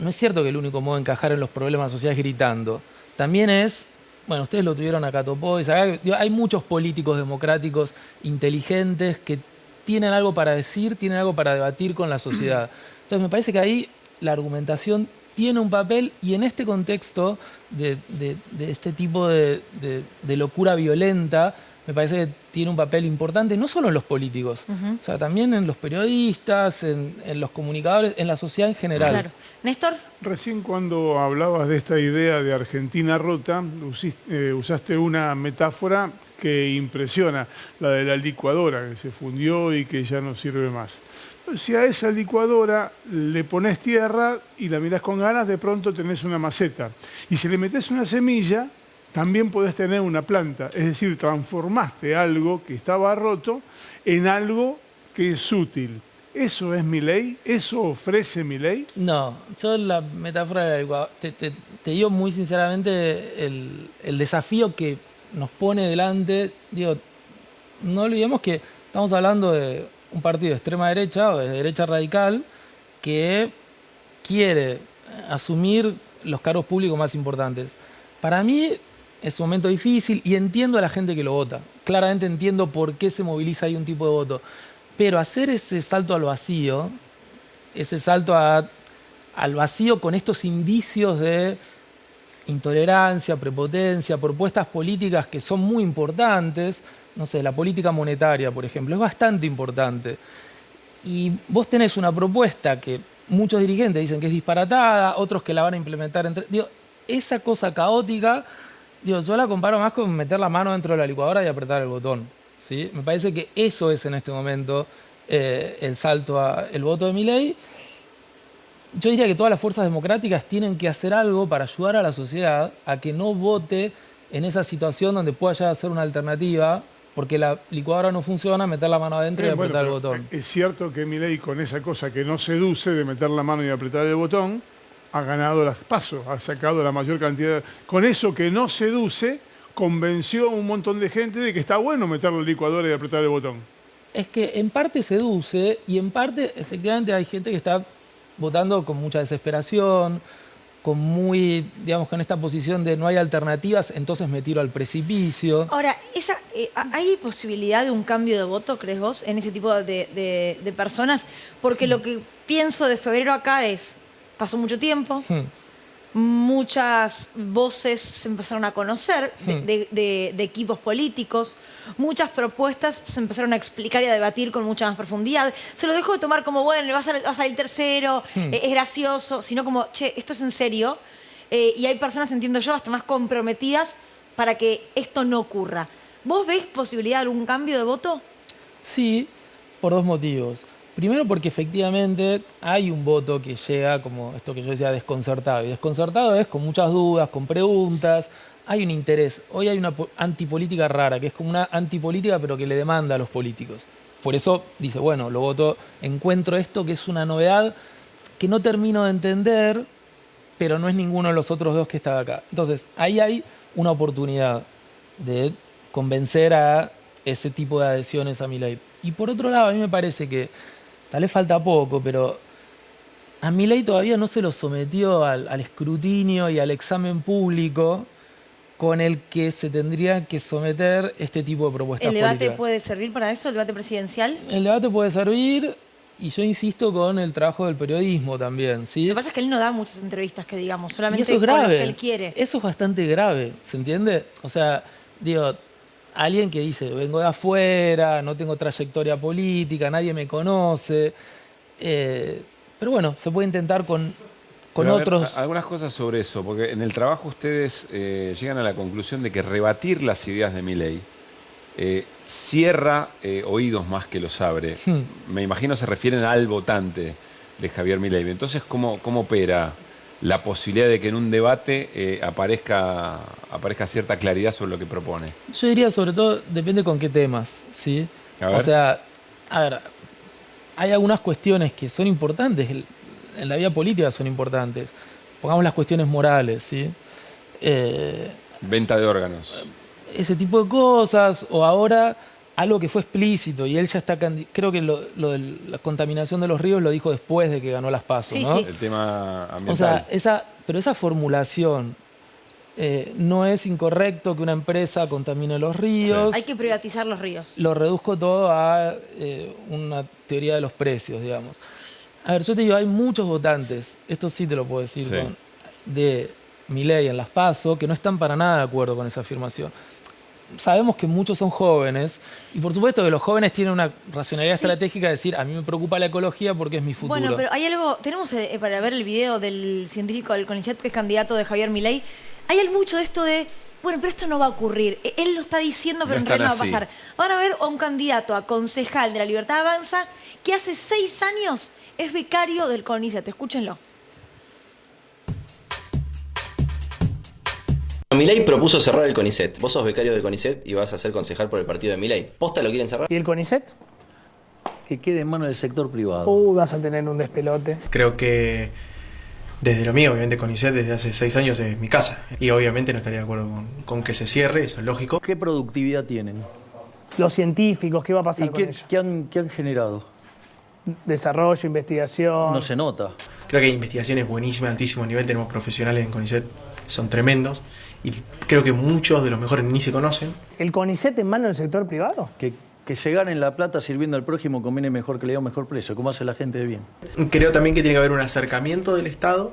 No es cierto que el único modo de encajar en los problemas de la sociedad es gritando. También es, bueno, ustedes lo tuvieron acá Topois, hay muchos políticos democráticos inteligentes que tienen algo para decir, tienen algo para debatir con la sociedad. Entonces me parece que ahí la argumentación tiene un papel, y en este contexto de este tipo de locura violenta, me parece que tiene un papel importante, no solo en los políticos, o sea, también en los periodistas, en los comunicadores, en la sociedad en general. Claro. Néstor. Recién cuando hablabas de esta idea de Argentina rota, usaste una metáfora que impresiona, la de la licuadora, que se fundió y que ya no sirve más. Si a esa licuadora le pones tierra y la mirás con ganas, de pronto tenés una maceta. Y si le metés una semilla, también podés tener una planta. Es decir, transformaste algo que estaba roto en algo que es útil. ¿Eso es Milei? ¿Eso ofrece Milei? No, yo la metáfora de la licuadora, te digo muy sinceramente el desafío que nos pone delante. Digo, no olvidemos que estamos hablando de un partido de extrema derecha o de derecha radical que quiere asumir los cargos públicos más importantes. Para mí es un momento difícil y entiendo a la gente que lo vota. Claramente entiendo por qué se moviliza ahí un tipo de voto. Pero hacer ese salto al vacío, ese salto al vacío con estos indicios de intolerancia, prepotencia, propuestas políticas que son muy importantes, no sé, la política monetaria, por ejemplo, es bastante importante. Y vos tenés una propuesta que muchos dirigentes dicen que es disparatada, otros que la van a implementar. Digo, esa cosa caótica, digo, yo la comparo más con meter la mano dentro de la licuadora y apretar el botón, ¿sí? Me parece que eso es en este momento el salto al voto de Milei. Yo diría que todas las fuerzas democráticas tienen que hacer algo para ayudar a la sociedad a que no vote en esa situación donde pueda ya hacer una alternativa, porque la licuadora no funciona, meter la mano adentro y apretar el botón. Es cierto que Milei, con esa cosa que no seduce de meter la mano y apretar el botón, ha ganado las PASO, ha sacado la mayor cantidad. Con eso que no seduce, convenció a un montón de gente de que está bueno meter la licuadora y apretar el botón. Es que en parte seduce y en parte efectivamente hay gente que está votando con mucha desesperación, con esta posición de no hay alternativas, entonces me tiro al precipicio. Ahora, ¿hay posibilidad de un cambio de voto, crees vos, en ese tipo de personas? Porque lo que pienso de febrero acá es, pasó mucho tiempo, muchas voces se empezaron a conocer de equipos políticos, muchas propuestas se empezaron a explicar y a debatir con mucha más profundidad. Se lo dejó de tomar como, bueno, va a salir tercero, es gracioso, sino como, che, esto es en serio. Y hay personas, entiendo yo, hasta más comprometidas para que esto no ocurra. ¿Vos ves posibilidad de algún cambio de voto? Sí, por dos motivos. Primero porque efectivamente hay un voto que llega, como esto que yo decía, desconcertado. Y desconcertado es con muchas dudas, con preguntas, hay un interés. Hoy hay una antipolítica rara, que es como una antipolítica pero que le demanda a los políticos. Por eso dice, bueno, lo voto, encuentro esto que es una novedad que no termino de entender, pero no es ninguno de los otros dos que estaba acá. Entonces, ahí hay una oportunidad de convencer a ese tipo de adhesiones a Milei. Y por otro lado, a mí me parece que tal vez falta poco, pero a Milei todavía no se lo sometió al escrutinio y al examen público con el que se tendría que someter este tipo de propuestas políticas. ¿El debate puede servir para eso, el debate presidencial? El debate puede servir, y yo insisto con el trabajo del periodismo también, ¿sí? Lo que pasa es que él no da muchas entrevistas, que digamos, solamente y eso es con grave. lo que él quiere. Eso es bastante grave, ¿se entiende? O sea, digo, alguien que dice, vengo de afuera, no tengo trayectoria política, nadie me conoce. Pero bueno, se puede intentar con otros. Algunas cosas sobre eso, porque en el trabajo ustedes llegan a la conclusión de que rebatir las ideas de Milei cierra oídos más que los abre. Me imagino se refieren al votante de Javier Milei. Entonces, ¿cómo opera la posibilidad de que en un debate aparezca cierta claridad sobre lo que propone? Yo diría, sobre todo, depende con qué temas, ¿sí? O sea, a ver, hay algunas cuestiones que son importantes, en la vida política son importantes. Pongamos las cuestiones morales, ¿sí? Venta de órganos. Ese tipo de cosas, o ahora algo que fue explícito, y él ya está, creo que lo de la contaminación de los ríos lo dijo después de que ganó las PASO, ¿no? Sí. El tema ambiental. O sea, pero esa formulación, no es incorrecto que una empresa contamine los ríos. Hay que privatizar los ríos. Lo reduzco todo a una teoría de los precios, digamos. A ver, yo te digo, hay muchos votantes, esto sí te lo puedo decir, de Milei en las PASO, que no están para nada de acuerdo con esa afirmación. Sabemos que muchos son jóvenes y por supuesto que los jóvenes tienen una racionalidad estratégica de decir, a mí me preocupa la ecología porque es mi futuro. Bueno, pero hay algo, tenemos para ver el video del científico del CONICET que es candidato de Javier Milei, hay mucho de esto de, bueno, pero esto no va a ocurrir, él lo está diciendo pero en realidad no va a pasar. Van a ver a un candidato a concejal de La Libertad Avanza que hace 6 años es becario del CONICET, escúchenlo. Milei propuso cerrar el CONICET. Vos sos becario del CONICET y vas a ser concejal por el partido de Milei. ¿Posta lo quieren cerrar? ¿Y el CONICET? Que quede en manos del sector privado. Vas a tener un despelote. Creo que desde lo mío, obviamente CONICET desde hace 6 años es mi casa. Y obviamente no estaría de acuerdo con que se cierre, eso es lógico. ¿Qué productividad tienen? Los científicos, ¿qué va a pasar con ellos? ¿Qué han generado? Desarrollo, investigación. No se nota. Creo que hay investigaciones buenísimas, altísimo nivel. Tenemos profesionales en CONICET, son tremendos. Y creo que muchos de los mejores ni se conocen. ¿El CONICET en manos del sector privado? Que se ganen la plata sirviendo al prójimo conviene mejor que le dé un mejor precio, como hace la gente de bien. Creo también que tiene que haber un acercamiento del Estado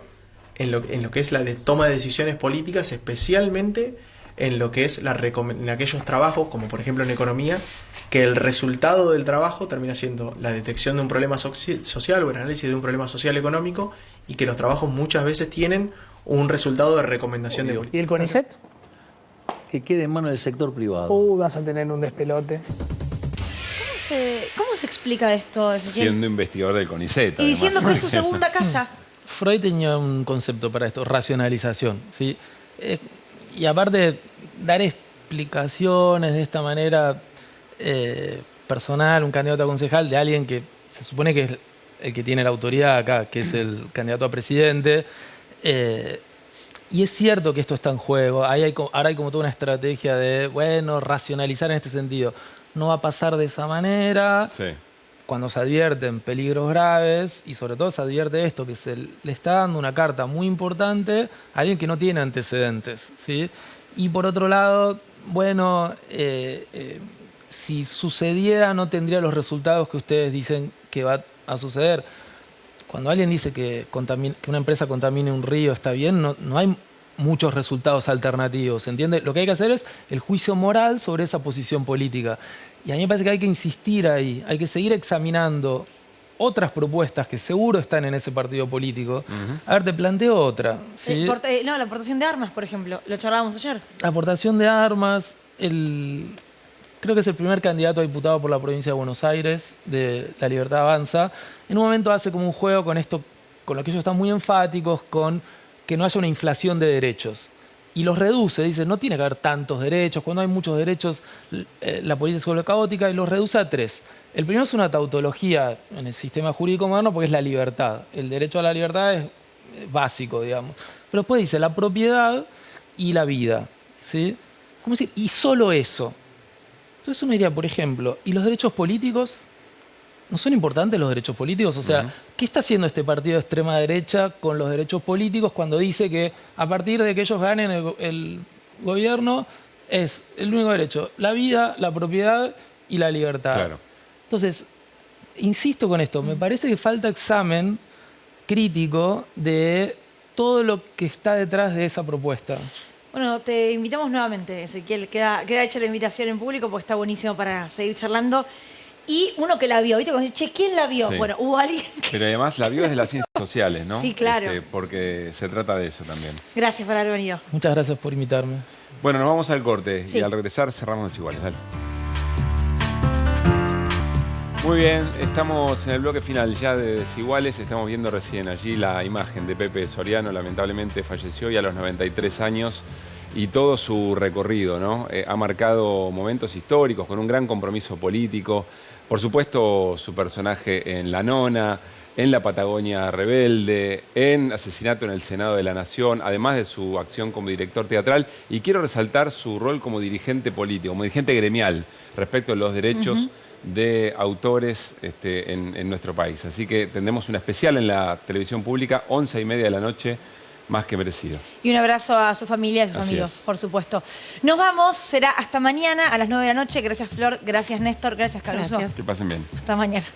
en lo que es la toma de decisiones políticas, especialmente en lo que es en aquellos trabajos, como por ejemplo en economía, que el resultado del trabajo termina siendo la detección de un problema social o el análisis de un problema social económico, y que los trabajos muchas veces tienen un resultado de recomendación de política. ¿Y el CONICET? Que quede en manos del sector privado. Vas a tener un despelote. ¿Cómo se explica esto, Ezequiel? Siendo investigador del CONICET. Y diciendo que es su segunda casa. Freud tenía un concepto para esto, racionalización, ¿sí? Y aparte, dar explicaciones de esta manera personal, un candidato a concejal, de alguien que se supone que es el que tiene la autoridad acá, que es el candidato a presidente, Y es cierto que esto está en juego. Ahora hay como toda una estrategia de, bueno, racionalizar en este sentido. No va a pasar de esa manera. Sí. Cuando se advierten peligros graves y sobre todo se advierte esto, que se le está dando una carta muy importante a alguien que no tiene antecedentes, ¿sí? Y por otro lado, bueno, si sucediera no tendría los resultados que ustedes dicen que va a suceder. Cuando alguien dice que una empresa contamine un río está bien, no hay muchos resultados alternativos, ¿entiende? Lo que hay que hacer es el juicio moral sobre esa posición política. Y a mí me parece que hay que insistir ahí, hay que seguir examinando otras propuestas que seguro están en ese partido político. A ver, te planteo otra. ¿Sí? La aportación de armas, por ejemplo, lo charlábamos ayer. La aportación de armas, creo que es el primer candidato a diputado por la provincia de Buenos Aires, de La Libertad Avanza. En un momento hace como un juego con esto, con lo que ellos están muy enfáticos, con que no haya una inflación de derechos. Y los reduce, dice, no tiene que haber tantos derechos. Cuando hay muchos derechos, la política se vuelve caótica y los reduce a 3. El primero es una tautología en el sistema jurídico moderno porque es la libertad. El derecho a la libertad es básico, digamos. Pero después dice la propiedad y la vida, ¿sí? ¿Cómo decir? Y solo eso. Entonces uno diría, por ejemplo, ¿y los derechos políticos? ¿No son importantes los derechos políticos? O sea, ¿qué está haciendo este partido de extrema derecha con los derechos políticos cuando dice que a partir de que ellos ganen el gobierno es el único derecho, la vida, la propiedad y la libertad? Claro. Entonces, insisto con esto, me parece que falta examen crítico de todo lo que está detrás de esa propuesta. Bueno, te invitamos nuevamente, Ezequiel. Queda hecha la invitación en público porque está buenísimo para seguir charlando. Y uno que la vio, ¿viste? Cuando dice, che, ¿quién la vio? Sí. Bueno, hubo alguien que... Pero además la vio desde las ciencias sociales, ¿no? Sí, claro. Porque se trata de eso también. Gracias por haber venido. Muchas gracias por invitarme. Bueno, nos vamos al corte Sí. y al regresar cerramos Desiguales. Dale. Muy bien, estamos en el bloque final ya de Desiguales. Estamos viendo recién allí la imagen de Pepe Soriano. Lamentablemente falleció y a los 93 años. Y todo su recorrido, ¿no? Ha marcado momentos históricos con un gran compromiso político. Por supuesto, su personaje en La Nona, en La Patagonia Rebelde, en Asesinato en el Senado de la Nación, además de su acción como director teatral. Y quiero resaltar su rol como dirigente político, como dirigente gremial, respecto a los derechos de autores en nuestro país. Así que tendremos una especial en la televisión pública, 11:30 de la noche, más que merecido. Y un abrazo a su familia y a sus Así amigos, es. por supuesto. Nos vamos, será hasta mañana a las 9 de la noche. Gracias, Flor. Gracias, Néstor. Gracias, Caruso. Que pasen bien. Hasta mañana.